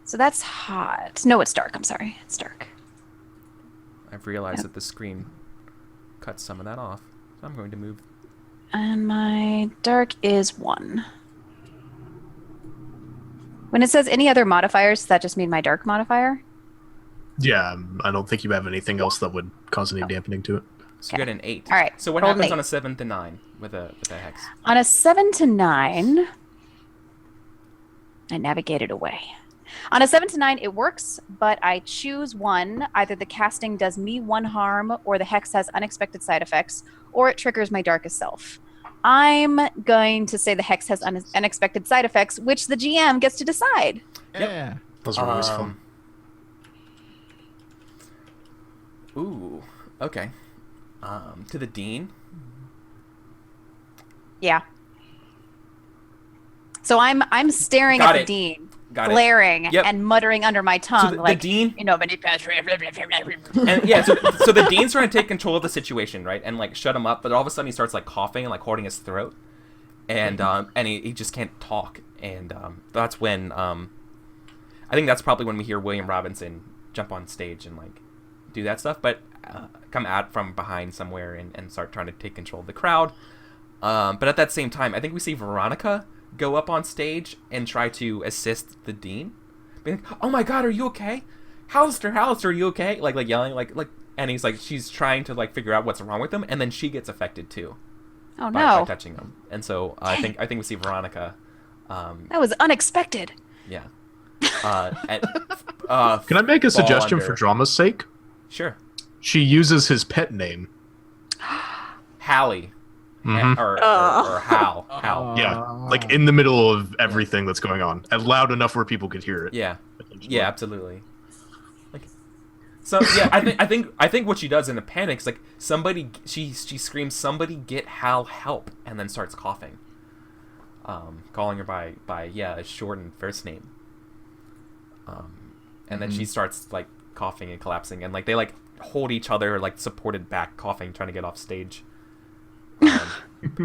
So that's hot. No, it's dark. I'm sorry. It's dark. I've realized that the screen cuts some of that off, so I'm going to move. And my dark is 1. When it says any other modifiers, does that just mean my dark modifier? Yeah, I don't think you have anything else that would cause any dampening to it. So you got an 8. All right, So what roll an happens 8. on a 7 to 9 with a hex? On a 7 to 9, I navigated away. On a 7 to 9, it works, but I choose one. Either the casting does me 1 harm, or the hex has unexpected side effects, or it triggers my darkest self. I'm going to say the hex has unexpected side effects, which the GM gets to decide. Yeah. Those are always fun. Ooh. Okay. To the dean. Yeah. So I'm staring Got at the it. dean, Got it. glaring Yep. and muttering under my tongue, So the like dean. you know, many pass. And yeah, so the dean's trying to take control of the situation, right, and like shut him up. But all of a sudden, he starts like coughing and like holding his throat, and he just can't talk. And that's when I think that's probably when we hear William Robinson jump on stage and like do that stuff, but come out from behind somewhere and start trying to take control of the crowd. But at that same time, I think we see Veronica go up on stage and try to assist the dean, being like, "Oh my God, are you okay? Hallister, are you okay?" Like yelling, like, and he's like, she's trying to like figure out what's wrong with him, and then she gets affected too Oh by no, touching him. And so I think we see Veronica. that was unexpected. Yeah. At, Can I make a suggestion under. for drama's sake? Sure. She uses his pet name. Hallie. Mhm. Or Hal. Hal. Yeah, like in the middle of everything that's going on, and loud enough where people could hear it. Yeah. Yeah, absolutely. Like, so yeah, I think what she does in a panic is like she screams, "Somebody get Hal help," and then starts coughing. Calling her by a shortened first name. And then she starts like coughing and collapsing, and like they like hold each other like supported back, coughing, trying to get off stage.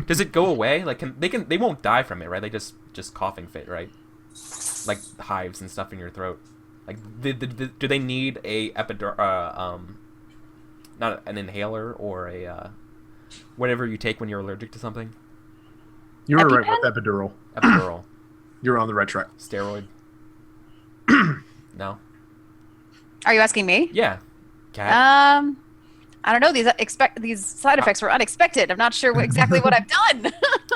Does it go away? Like they won't die from it, right? They just coughing fit, right? Like hives and stuff in your throat. Like do they need a not an inhaler or a whatever you take when you're allergic to something? You were right with epidural. Epidural. You're on the right track. Steroid. No. Are you asking me? Yeah. Cat. I don't know. These side effects were unexpected. I'm not sure exactly what I've done.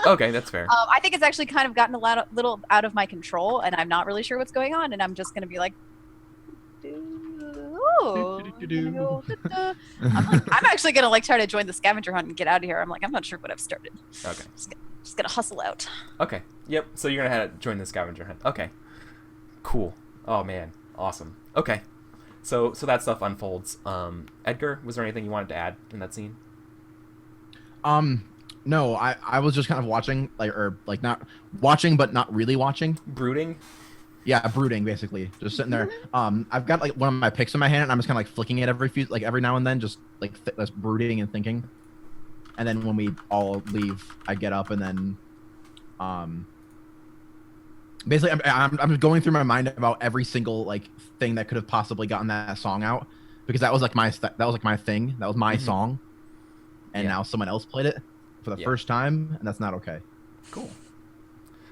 Okay, that's fair. I think it's actually kind of gotten a little out of my control, and I'm not really sure what's going on. And I'm just going to be like, I'm actually going to like try to join the scavenger hunt and get out of here. I'm like, I'm not sure what I've started. Okay. Just going to hustle out. Okay. Yep. So you're gonna have to join the scavenger hunt. Okay. Cool. Oh man. Awesome. Okay. So that stuff unfolds. Edgar, was there anything you wanted to add in that scene? No, I was just kind of watching, like not watching, but not really watching. Brooding. Yeah, brooding basically, just sitting there. I've got like one of my picks in my hand, and I'm just kind of like flicking it every now and then, just like that's brooding and thinking. And then when we all leave, I get up and then, Basically, I'm going through my mind about every single like thing that could have possibly gotten that song out, because that was like my thing. That was my song, and Yeah. now someone else played it for the Yeah. first time, and that's not okay. Cool.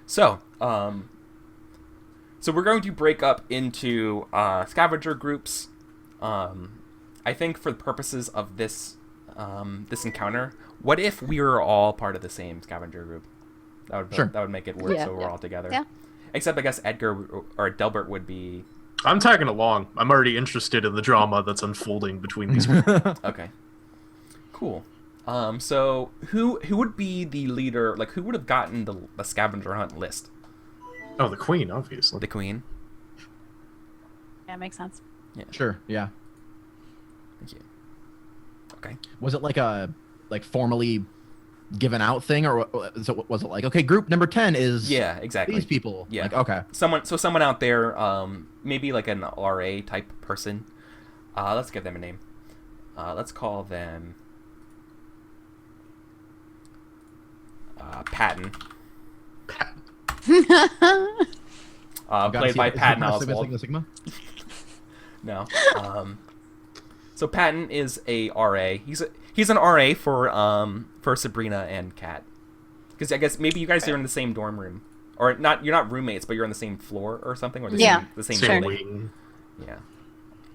So, so we're going to break up into scavenger groups. I think for the purposes of this this encounter, what if we were all part of the same scavenger group? That would make it work. Yeah. So we're all together. Yeah. Except I guess Edgar or Delbert would be. I'm tagging along. I'm already interested in the drama that's unfolding between these people. Okay. Cool. So who would be the leader? Like, who would have gotten the scavenger hunt list? Oh, the queen, obviously. The queen. Yeah, makes sense. Sure, yeah. Thank you. Okay. Was it like a formally given out thing, or was it like, okay, group number 10 is Yeah, exactly. these people? Yeah. Like, okay. Someone out there, maybe like an RA type person. Let's give them a name. Let's call them Patton. Played by Patton Oswald. Sigma? No. So Patton is a RA. He's an RA for Sabrina and Kat. Because I guess maybe you guys are in the same dorm room, or not. You're not roommates, but you're on the same floor or something, or the same Same building. wing. Yeah.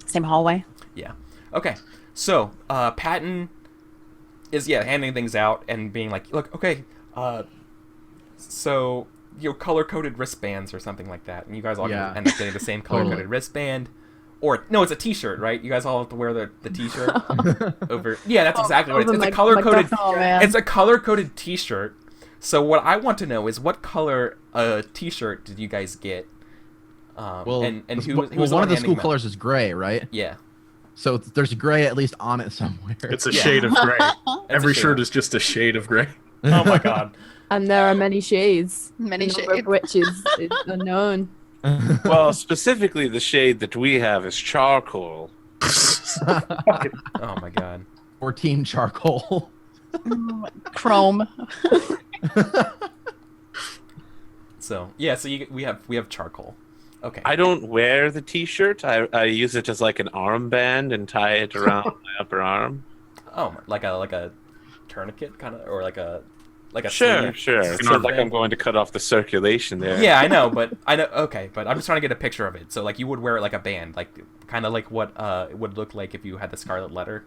Same hallway. Yeah. Okay. So Patton is handing things out and being like, look, okay, so color coded wristbands or something like that, and you guys all end up getting the same color coded wristband. Or no, it's a T-shirt, right? You guys all have to wear the T-shirt over. Yeah, that's exactly what it is. It's a color coded. It's a color coded T-shirt. So what I want to know is what color T-shirt did you guys get? And who was one of the handing school them out? colors is gray, right? Yeah. So there's gray at least on it somewhere. It's a shade of gray. Every a shade. shirt is just a shade of gray. Oh my god. And there are many shades. Many the number shades. of which is unknown. Well, specifically, the shade that we have is charcoal. Oh my god. Or team charcoal. Chrome. So we have charcoal. Okay. I don't wear the T-shirt. I use it as like an armband and tie it around my upper arm. Oh, like a tourniquet kind of, or like a Sure. sleeve? It sounds like I'm going to cut off the circulation there. Yeah, I know. Okay, but I'm just trying to get a picture of it. So like you would wear it like a band, like kind of like what it would look like if you had the Scarlet Letter,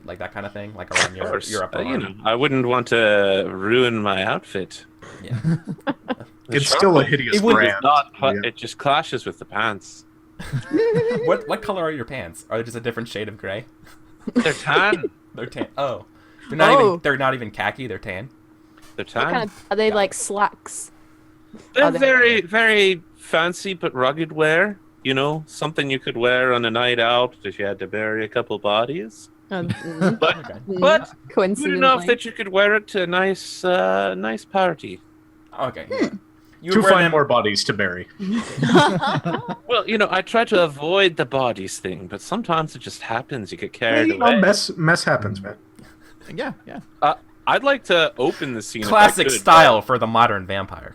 like that kind of thing, like around your upper arm. I wouldn't want to ruin my outfit. Yeah. It's still a hideous It would- brand. It's not, Yeah. it just clashes with the pants. What color are your pants? Are they just a different shade of gray? They're tan. They're tan. Oh, Oh. they're not even khaki. They're tan. They're What tan. kind of, are they like slacks? They're Are they- very, very fancy but rugged wear. You know, something you could wear on a night out if you had to bury a couple bodies. But Okay. but good Coincidentally. enough that you could wear it to a nice party. Okay. You To would wear find them- more bodies to bury. Well, I try to avoid the bodies thing, but sometimes it just happens. You get carried away. Mess happens, man. Yeah, yeah. I'd like to open the scene. if I Classic could, style for the modern vampire.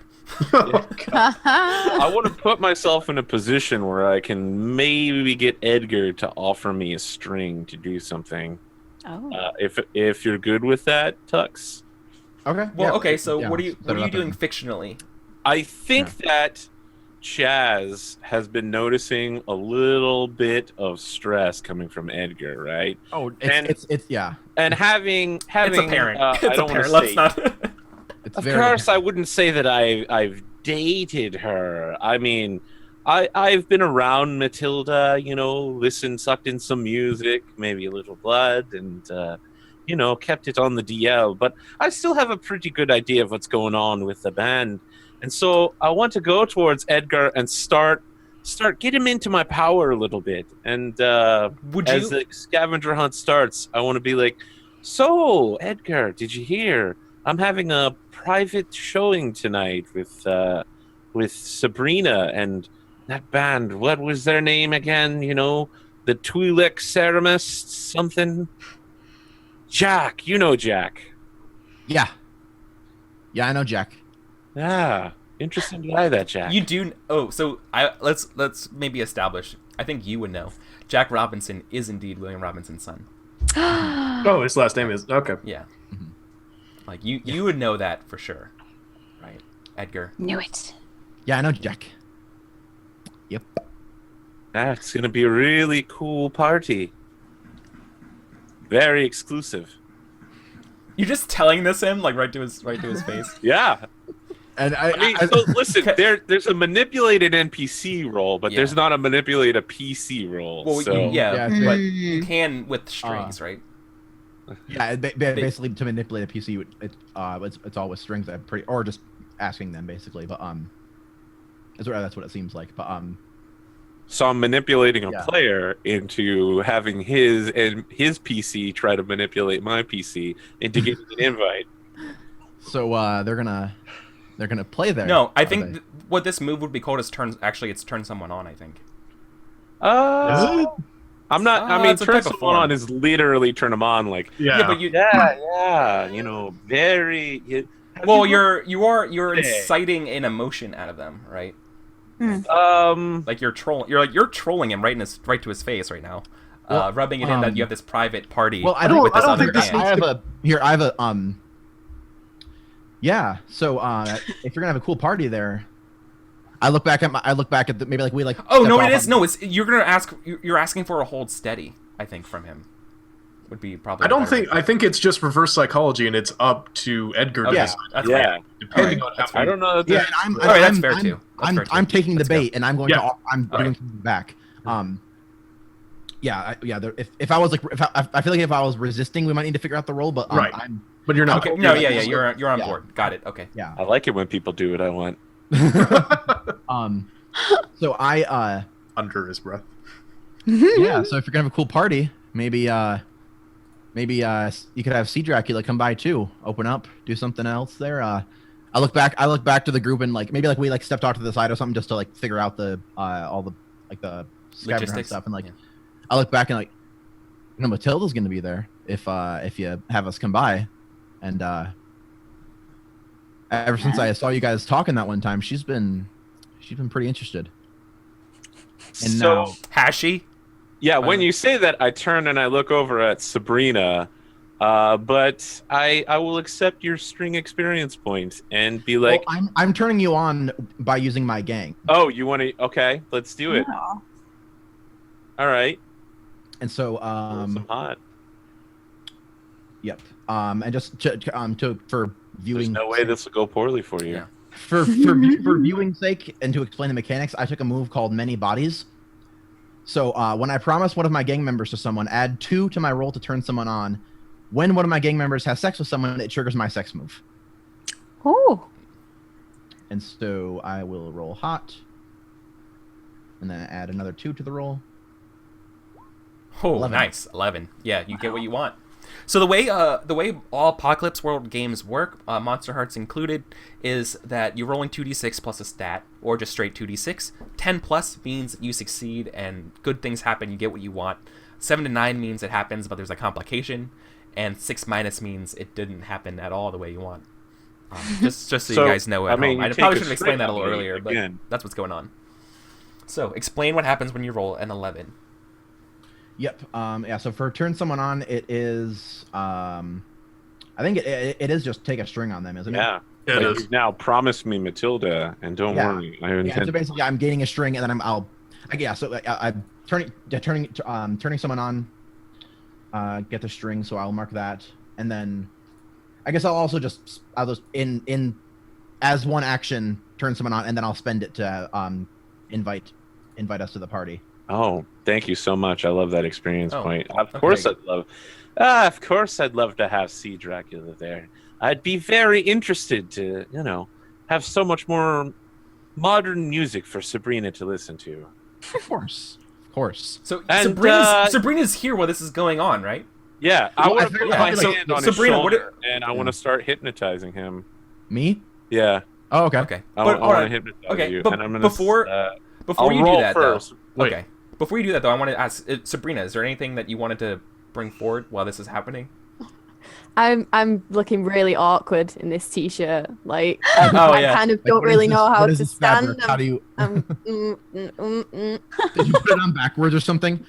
I want to put myself in a position where I can maybe get Edgar to offer me a string to do something. Oh. If you're good with that, Tux. Okay. Well, yeah. okay. So Yeah, what are set it you up doing and- fictionally? I think that Chaz has been noticing a little bit of stress coming from Edgar, right? Oh, And- it's yeah. And having It's apparent. I It's don't want apparent. to Let's say. not. It's Of very course, I wouldn't say that I've dated her. I mean, I've been around Matilda, sucked in some music, maybe a little blood, and kept it on the DL. But I still have a pretty good idea of what's going on with the band, and so I want to go towards Edgar and start get him into my power a little bit. And Would as you? the scavenger hunt starts, I want to be like, "So, Edgar, did you hear? I'm having a private showing tonight with Sabrina and that band. What was their name again? The Twi'lek Ceramists, something. Jack, Jack. Yeah. Yeah, I know Jack. Yeah. Interesting to eye that, Jack. You do. Oh, so let's maybe establish. I think you would know. Jack Robinson is indeed William Robinson's son. Oh, his last name is okay. Yeah. Like you would know that for sure, right, Edgar? Knew it. Yeah, I know Jack. Yep. That's gonna be a really cool party. Very exclusive. You're just telling this him like right to his face. Yeah. And I mean, so listen, there's a manipulated NPC role, but there's not a manipulate a PC role. Well, so. Yeah, but you can with strings, right? yeah, basically to manipulate a PC, it's all with strings. Or just asking them basically, but that's what it seems like. But So I'm manipulating a Yeah. player into having his PC try to manipulate my PC into getting an invite. so they're gonna play there. No, I are think they? what this move would be called is turn. Actually, it's turn someone on. I think. Is it? I'm not. I mean, it's a turn type of someone form. on is literally turn them on. Like, Yeah. But you. yeah, you know, very. Well, you're inciting an emotion out of them, right? Like you're trolling him right to his face right now, Well, rubbing it in that you have this private party. Well, I don't. with I this don't other think this. band. I have a. Yeah. So if you're gonna have a cool party there, I look back at maybe like we like. Oh step no, off it is on- no. It's you're asking for a hold steady. I think from him would be probably. I don't better. think. I think it's just reverse psychology, and it's up to Edgar to Okay, decide. that's Yeah. fine. Depending All right, on that's how. I don't know that. Yeah, there's- and All right, that's I'm, fair I'm, too. That's I'm, fair too. I'm taking the Let's go. bait, and I'm going Yeah. to. I'm All doing right. something back. Yeah, if I was like, I feel like if I was resisting, we might need to figure out the role. But Right. I'm But you're not. Okay. No, yeah, you're on Yeah. board. Got it. Okay. yeah. I like it when people do what I want. So I Under his breath. yeah. So if you're gonna have a cool party, maybe you could have Sea Dracula come by too. Open up, do something else there. I look back to the group and like maybe like we like stepped off to the side or something just to like figure out the all the like the scavenger hunt Logistics. stuff and like Yeah. I look back and like Matilda's gonna be there if you have us come by, and ever since I saw you guys talking that one time, she's been pretty interested. And So now Has she? yeah, when you say that, I turn and I look over at Sabrina. But I will accept your string experience point and be like, well, I'm turning you on by using my gang, oh, you want to? Okay, let's do it. Oh. All right. and so Some hot. yep, and just for There's viewing. no way this will go poorly for you. Yeah. For viewing sake and to explain the mechanics, I took a move called Many Bodies. So when I promise one of my gang members to someone, add 2 to my roll to turn someone on. When one of my gang members has sex with someone, it triggers my sex move. Ooh. And so I will roll hot, and then add another 2 to the roll. Oh, 11. nice. 11. Yeah, you get what you want. So the way all Apocalypse World games work, Monsterhearts included, is that you're rolling 2d6 plus a stat, or just straight 2d6. 10 plus means you succeed and good things happen, you get what you want. 7 to 9 means it happens, but there's a complication. And 6 minus means it didn't happen at all the way you want. Just so you guys know at home. I you probably take should have explained that a little string earlier, but again. that's what's going on. So explain what happens when you roll an 11. Yep. Yeah. So for turn someone on, it is. I think it is just take a string on them, isn't it? Yeah. Yeah, it Like, is. you've now promised me Matilda, and don't Yeah. worry, I Yeah. intend. So basically, I'm gaining a string, and then I'm turning someone on. Get the string, so I'll mark that, and then I guess I'll just in as one action turn someone on, and then I'll spend it to invite us to the party. Oh, thank you so much. I love that experience Oh, point. Of okay. course, I'd love to have Sea Dracula there. I'd be very interested to, have so much more modern music for Sabrina to listen to. Of course. So And, Sabrina's here while this is going on, right? Yeah, I Well, want I to feel- put I my feel like- hand on Sabrina, his what shoulder, and I want to start hypnotizing him. Me? Yeah, Oh, okay. Okay. I But, want all to right. hypnotize Okay, you, but and I'm gonna before I'll you do roll that, first. though. Wait. Okay. Before you do that, though, I want to ask Sabrina: is there anything that you wanted to bring forward while this is happening? I'm looking really awkward in this t-shirt. Like, Oh, I yeah. kind of Like, don't what is really this- know how what to is this stand. fabric? How do you? Mm. Did you put it on backwards or something?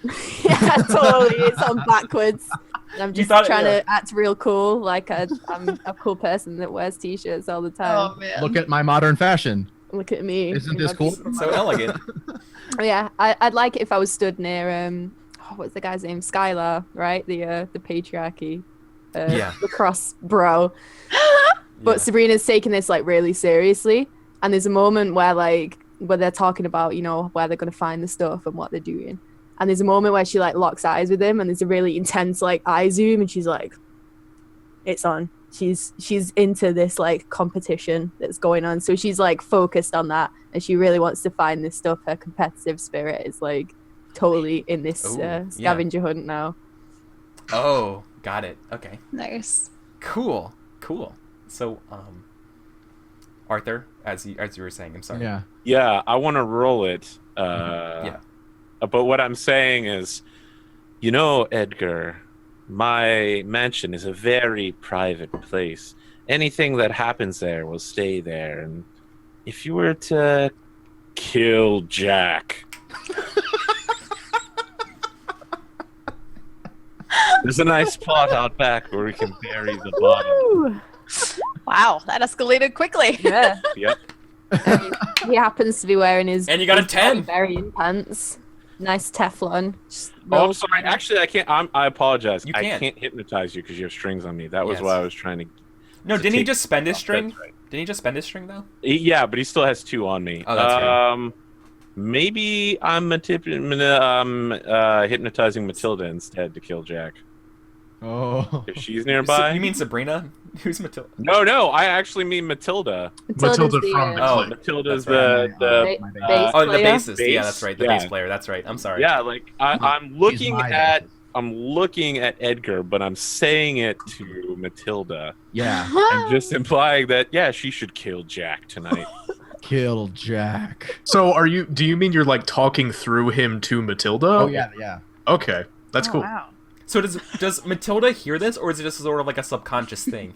Yeah, totally. It's on backwards. And I'm You just thought- trying yeah. to act real cool, like I'm a cool person that wears t-shirts all the time. Oh man. Look at my modern fashion. Look at me. Isn't in this my cool? beautiful So elegant. Yeah, I'd like it if I was stood near what's the guy's name? Skylar, right? The patriarchy, Yeah. the cross bro. But Yeah. Sabrina's taking this like really seriously, and there's a moment where they're talking about where they're gonna find the stuff and what they're doing, and there's a moment where she like locks eyes with him, and there's a really intense like eye zoom, and she's like, "It's on." She's into this like competition that's going on, so she's like focused on that, and she really wants to find this stuff. Her competitive spirit is like totally in this Ooh, yeah. scavenger hunt now. Oh, got it. Okay. Nice. Cool. So, Arthur, as you were saying, I'm sorry. Yeah. Yeah, I want to roll it. Yeah. But what I'm saying is, Edgar, my mansion is a very private place. Anything that happens there will stay there. And if you were to kill Jack, there's a nice plot out back where we can bury the body. Woo! Wow, that escalated quickly. Yeah. Yep. He happens to be wearing his And you got a his 10. burying pants. Nice Teflon. Just Oh, I'm roll- sorry. Actually, I can't. I apologize. You I can't. can't hypnotize you because you have strings on me. That was Yes. why I was trying to. No, to didn't he take- just spend his Oh, string? that's right. Didn't he just spend his string though? Yeah, but he still has 2 on me. Oh, that's right. Maybe I'm hypnotizing Matilda instead to kill Jack. Oh. If she's nearby. You mean Sabrina? Who's Matilda? No, I actually mean Matilda. Matilda the, from the Oh, Click. Matilda's That's the ba- my bass uh, Oh, the player. bassist. Yeah, that's right. The Yeah. bass player. That's right. I'm sorry. yeah, like I'm He's looking my at bassist. I'm looking at Edgar, but I'm saying it to Matilda. Yeah. I'm just implying that she should kill Jack tonight. Kill Jack. So do you mean you're like talking through him to Matilda? Oh yeah, yeah. Okay. That's Oh, cool. Wow. So does Matilda hear this, or is it just sort of like a subconscious thing?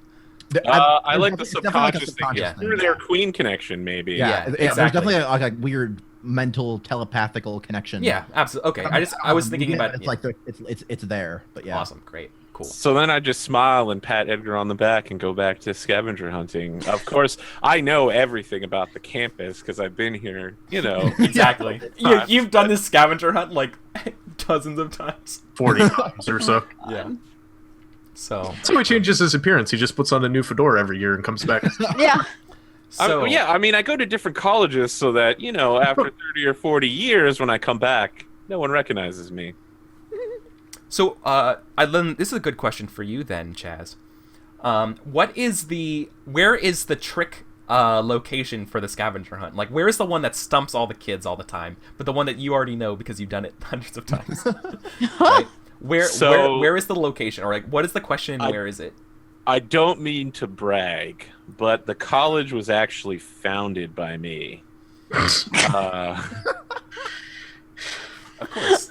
I like the It's definitely like a subconscious thing. Yeah. Through their queen connection, maybe. Yeah, Yeah, exactly. there's definitely like a weird mental telepathical connection. Yeah, absolutely. Okay, I was thinking about it's like it's there, but yeah. Awesome, great, cool. So then I just smile and pat Edgar on the back and go back to scavenger hunting. Of course, I know everything about the campus because I've been here, Exactly. You've done this scavenger hunt like dozens of times. 40 times or so. Yeah. So. So he changes his appearance. He just puts on a new fedora every year and comes back. Yeah. So I go to different colleges so that, after 30 or 40 years when I come back, no one recognizes me. So, this is a good question for you then, Chaz. Where is the trick location for the scavenger hunt? Like, where is the one that stumps all the kids all the time, but the one that you already know because you've done it hundreds of times? Right? Where is the location, or like, what is the question and where is it? I don't mean to brag, but the college was actually founded by me. Of course.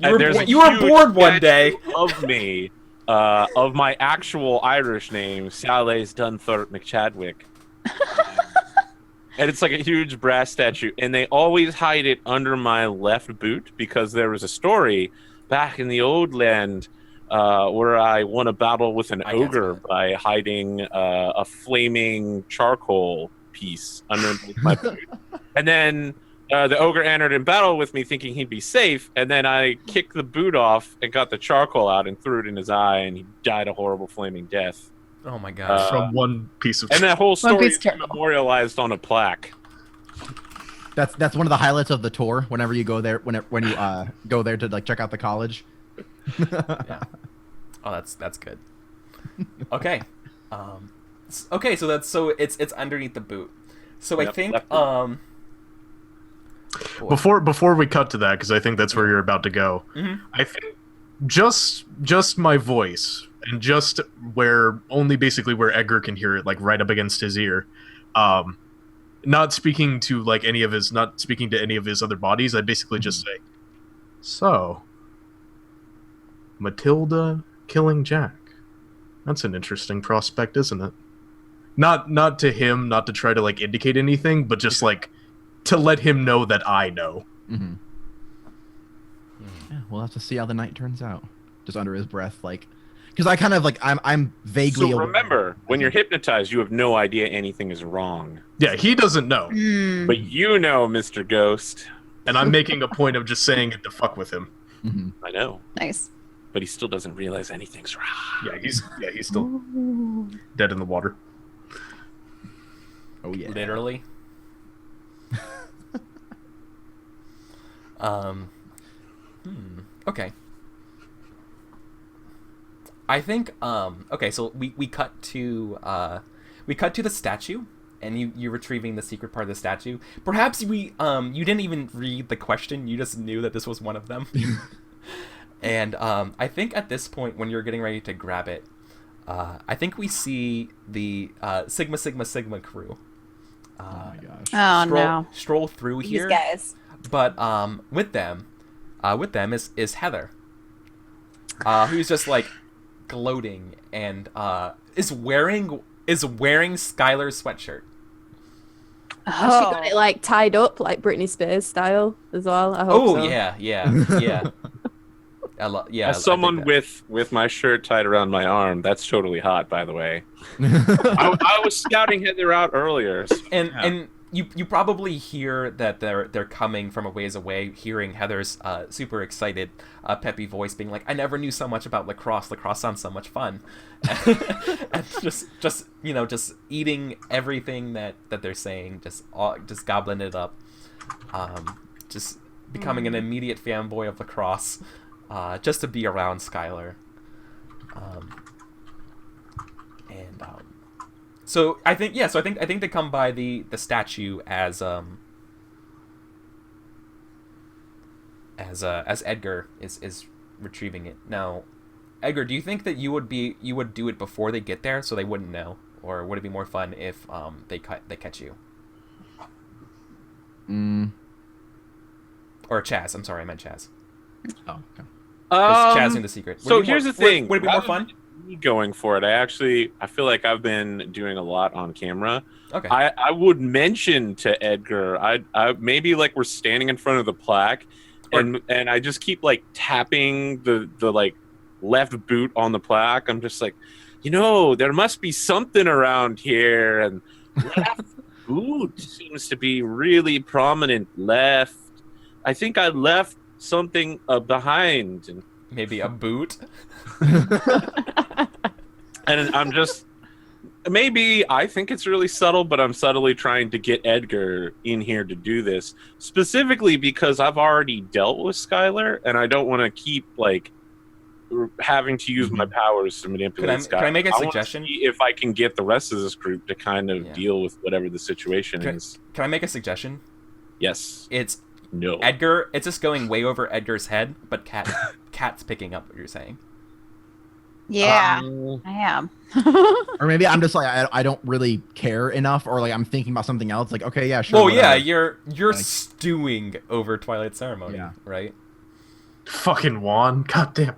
And there's a You were huge bored one day. statue of me, of my actual Irish name, Sales Dunthorpe McChadwick. And it's like a huge brass statue, and they always hide it under my left boot because there was a story back in the old land where I won a battle with an ogre by hiding a flaming charcoal piece underneath my boot. And then the ogre entered in battle with me thinking he'd be safe, and then I kicked the boot off and got the charcoal out and threw it in his eye, and he died a horrible flaming death. Oh my gosh. From one piece of And that whole story piece is of charcoal. memorialized on a plaque. That's one of the highlights of the tour. Whenever you go there, when you go there to like check out the college. Yeah. Oh, that's good. Okay. Okay, so it's underneath the boot. So I Yep, think left boot. boy. Before we cut to that, because I think that's where you're about to go. Mhm. I think just my voice and just basically where Edgar can hear it, like right up against his ear. Not speaking to any of his other bodies. I basically just say, "So, Matilda killing Jack. That's an interesting prospect, isn't it? Not to him, not to try to like indicate anything, but just like to let him know that I know. Mm-hmm. Yeah, we'll have to see how the night turns out. Just under his breath, like, because I kind of like I'm vaguely. So aware- remember, when you're hypnotized, you have no idea anything is wrong. Yeah, he doesn't know, But you know, Mr. Ghost. and I'm making a point of just saying it to fuck with him. Mhm. I know. Nice. But he still doesn't realize anything's wrong. Yeah, he's still dead in the water. Oh yeah. Literally. Okay. I think okay, so we cut to the statue, and you're retrieving the secret part of the statue. Perhaps you didn't even read the question, you just knew that this was one of them. And I think at this point, when you're getting ready to grab it, I think we see the Sigma Sigma Sigma crew Oh my gosh. Oh no. stroll through These here. guys. But with them is Heather, who's just like gloating and is wearing Skylar's sweatshirt. Has she got it like tied up like Britney Spears style as well? I hope Oh so. yeah. As someone with my shirt tied around my arm, that's totally hot, by the way. I was scouting Heather out earlier. So, and you probably hear that they're coming from a ways away, hearing Heather's super excited, peppy voice being like, "I never knew so much about lacrosse. Lacrosse sounds so much fun," and just eating everything that they're saying, just gobbling it up, just becoming an immediate fanboy of lacrosse, just to be around Skylar, So I think they come by the statue as Edgar is retrieving it. Now, Edgar, do you think that you would do it before they get there so they wouldn't know, or would it be more fun if they catch you? Or Chaz? I'm sorry, I meant Chaz. Oh, okay. Chaz knew the secret. So here's the thing. Would it be more fun? Going for it, I feel like I've been doing a lot on camera. Okay. I would mention to Edgar, I maybe like we're standing in front of the plaque, and I just keep like tapping the like left boot on the plaque. I'm just like, there must be something around here, and left boot seems to be really prominent. Left, I think I left something behind. And maybe a boot. And I'm just, maybe I think it's really subtle, but I'm subtly trying to get Edgar in here to do this, specifically because I've already dealt with Skylar, and I don't want to keep like having to use my powers to manipulate Skylar. Can I make a wanna suggestion? see if I can get the rest of this group to kind of deal with whatever the situation is. Can I make a suggestion? Yes. It's no. Edgar. It's just going way over Edgar's head, but Cat's picking up what you're saying. Yeah, I am. Or maybe I'm just like I don't really care enough, or like I'm thinking about something else. Like, okay, yeah, sure. Well, whatever. yeah, you're Like- stewing over Twilight Ceremony, Yeah. right? Fucking Juan, goddamn.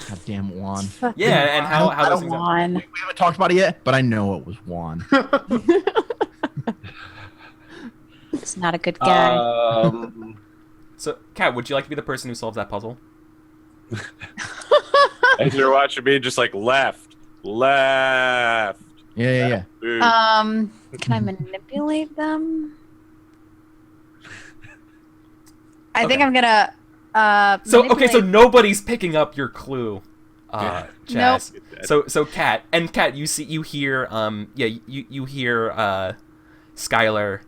Goddamn Juan. Yeah, and how I those don't things are. One. We haven't talked about it yet, but I know it was Juan. It's not a good guy. So, Kat, would you like to be the person who solves that puzzle? As you're watching me, just like left. Yeah. Boot. Can I manipulate them? I think I'm gonna. So manipulate- nobody's picking up your clue, Chaz. Nope. So Kat, you hear Skylar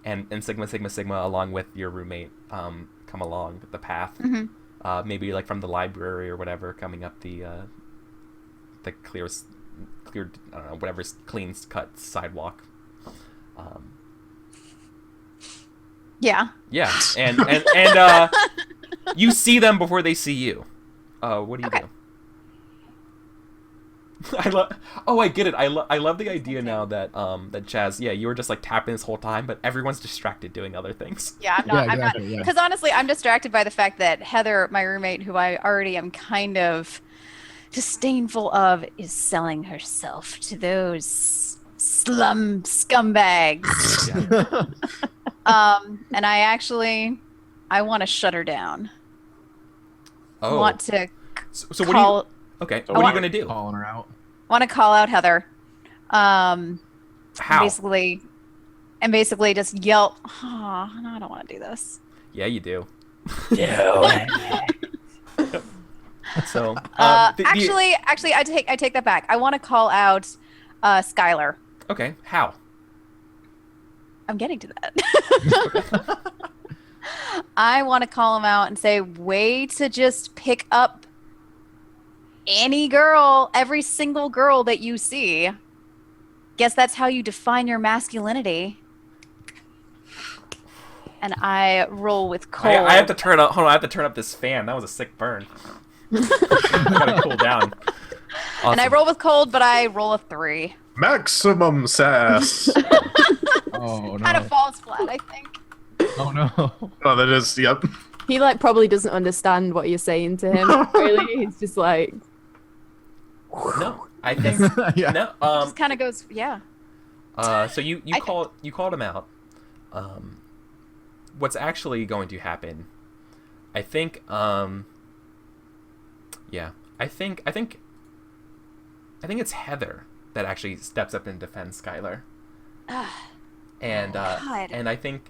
and Sigma along with your roommate come along the path, maybe like from the library or whatever, coming up the clear I don't know, whatever's clean cut sidewalk. Yeah. Yeah, and you see them before they see you. What do you do? I get it. I love the idea now that Chaz, you were just like tapping this whole time, but everyone's distracted doing other things. Yeah, I'm not. exactly, yeah. Because honestly, I'm distracted by the fact that Heather, my roommate, who I already am kind of disdainful of is selling herself to those slum scumbags. And I want to shut her down. Oh. Want to So call, what do you? Okay. What are you gonna do? Calling her out. want to call out Heather. How? Basically just yell. Oh, no, I don't want to do this. Yeah, you do. Yeah. So Actually, I take that back. I want to call out Skylar. Okay. How? I'm getting to that. I want to call him out and say, way to just pick up any girl, every single girl that you see. Guess that's how you define your masculinity. And I roll with cold. I have to turn up. Hold on. I have to turn up this fan. That was a sick burn. I gotta cool down. Awesome. And I roll with cold, but I roll a 3. Maximum sass. Oh no. Kind of falls flat, I think. Oh no. Oh, that is. Yep. He like probably doesn't understand what you're saying to him. Really, he's just like, No, I think Yeah. no. Just kind of goes, yeah. So you called him out. What's actually going to happen? I think. Yeah, I think it's Heather that actually steps up and defends Skylar. And God. and I think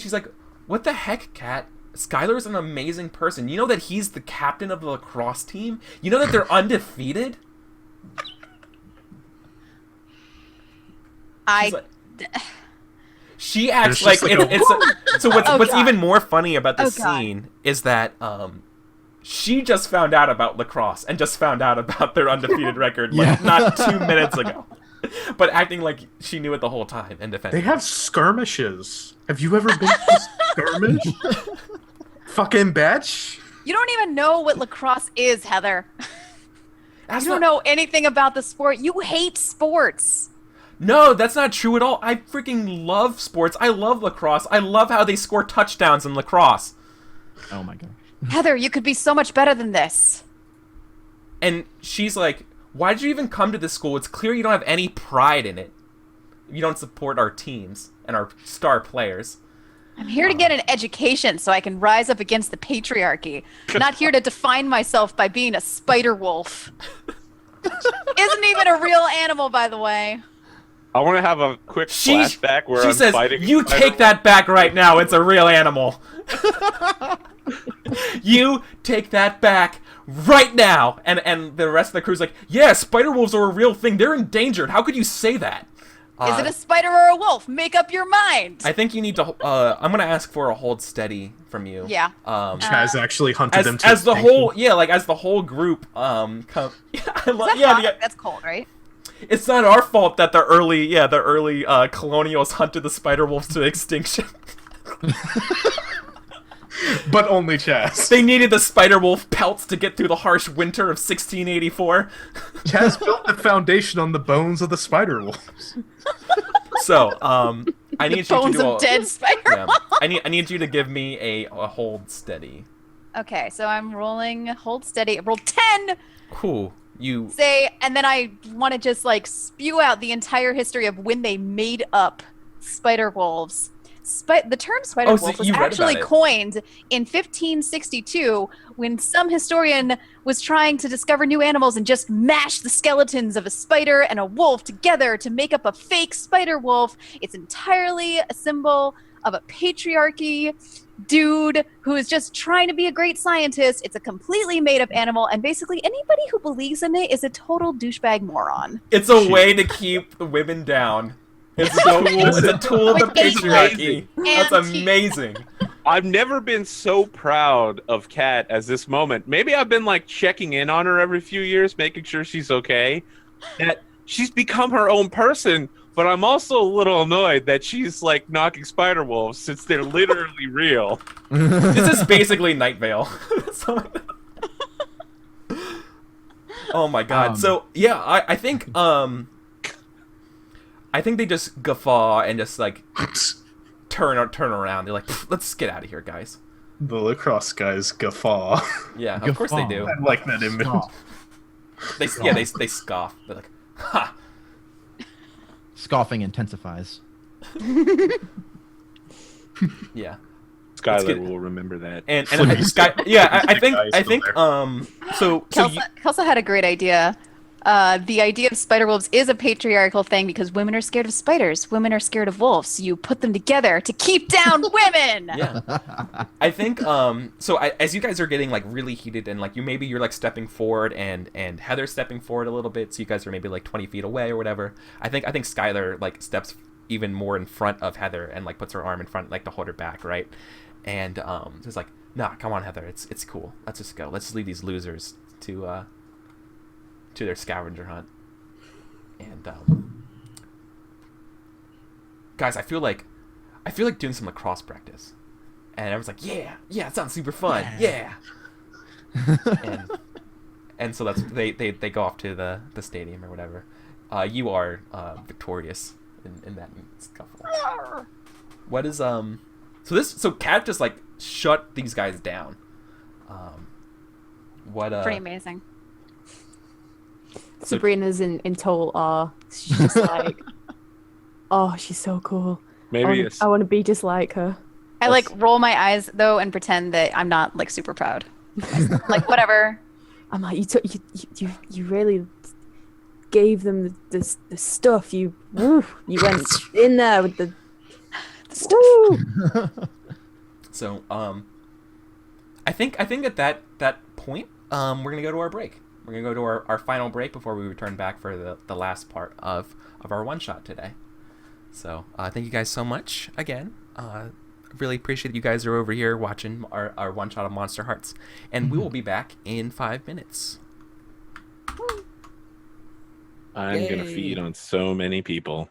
she's like, what the heck, Kat? Skylar's an amazing person. You know that he's the captain of the lacrosse team? You know that they're undefeated? She's like- she acts There's like, just like so what's Oh, God. even more funny about this Oh, God. scene is that she just found out about lacrosse and just found out about their undefeated record like Yeah. not 2 minutes ago. But acting like she knew it the whole time and They defending. have skirmishes. Have you ever been to a skirmish? Fucking bitch. You don't even know what lacrosse is, Heather. That's You don't not- know anything about the sport. You hate sports. No, that's not true at all. I freaking love sports. I love lacrosse. I love how they score touchdowns in lacrosse. Oh my god. Heather, you could be so much better than this. And she's like, why did you even come to this school? It's clear you don't have any pride in it. You don't support our teams and our star players. I'm here to get an education so I can rise up against the patriarchy. Not here to define myself by being a spider wolf. Isn't even a real animal, by the way. I want to have a quick flashback where she I'm says, fighting. you take that back right now. It's a real animal. You take that back right now. And the rest of the crew's like, yeah, spider wolves are a real thing. They're endangered. How could you say that? Is it a spider or a wolf? Make up your mind. I think you need to. I'm gonna ask for a hold steady from you. Yeah. Chaz actually hunted them to As the extinction. whole, yeah, like as the whole group, come. I love, Is that yeah, hot? That's cold, right? it's not our fault that the early colonials hunted the spider wolves to extinction. But only Chaz. They needed the spider wolf pelts to get through the harsh winter of 1684. Chaz built the foundation on the bones of the spider wolves. So, I need you to Bones do of dead spider. yeah, I need you to give me a hold steady. Okay, so I'm rolling hold steady. I rolled 10. Cool. You And then I want to just like spew out the entire history of when they made up spider wolves. The term spider Oh, so wolf was you read actually about it. coined in 1562 when some historian was trying to discover new animals and just mashed the skeletons of a spider and a wolf together to make up a fake spider wolf. It's entirely a symbol of a patriarchy dude who is just trying to be a great scientist. It's a completely made up animal, and basically anybody who believes in it is a total douchebag moron. It's a way to keep the women down. It's a tool of the With age patriarchy. That's anti- amazing. I've never been so proud of Kat as this moment. Maybe I've been like checking in on her every few years, making sure she's okay. That she's become her own person, but I'm also a little annoyed that she's like knocking spider wolves since they're literally real. This is basically Night Vale. So- oh my god. So yeah, I think they just guffaw and just like turn around. They're like, let's get out of here, guys. The lacrosse guys guffaw. Yeah, of course they Guffaw. do. I like that image. Scoff. They scoff. They're like, ha. Scoffing intensifies. Yeah. Skylar good. will remember that. And Flippy Sky, stick. yeah, I think Guy's I still think there. so Kelsa had a great idea. The idea of spider wolves is a patriarchal thing because women are scared of spiders. Women are scared of wolves. You put them together to keep down women. yeah. I think as you guys are getting like really heated and like you're like stepping forward and Heather's stepping forward a little bit, so you guys are maybe like 20 feet away or whatever. I think Skylar like steps even more in front of Heather and like puts her arm in front like to hold her back, right? And just like, nah, come on, Heather, it's cool. Let's just go. Let's just leave these losers to their scavenger hunt. And guys, I feel like doing some lacrosse practice. And everyone's like, yeah, it sounds super fun, yeah. and so that's they go off to the stadium or whatever. You are victorious in that scuffle. What is so Cat just like shut these guys down. Pretty amazing. Sabrina's in total awe. She's just like, oh, she's so cool. Maybe I want to be just like her. I like roll my eyes though and pretend that I'm not like super proud. Like whatever. I'm like, you really gave them the stuff. You went in there with the stuff. So I think at that point we're gonna go to our break. We're gonna go to our final break before we return back for the last part of our one shot today. So thank you guys so much again. Really appreciate you guys are over here watching our one shot of Monsterhearts, and we will be back in 5 minutes. I'm gonna Yay. feed on so many people.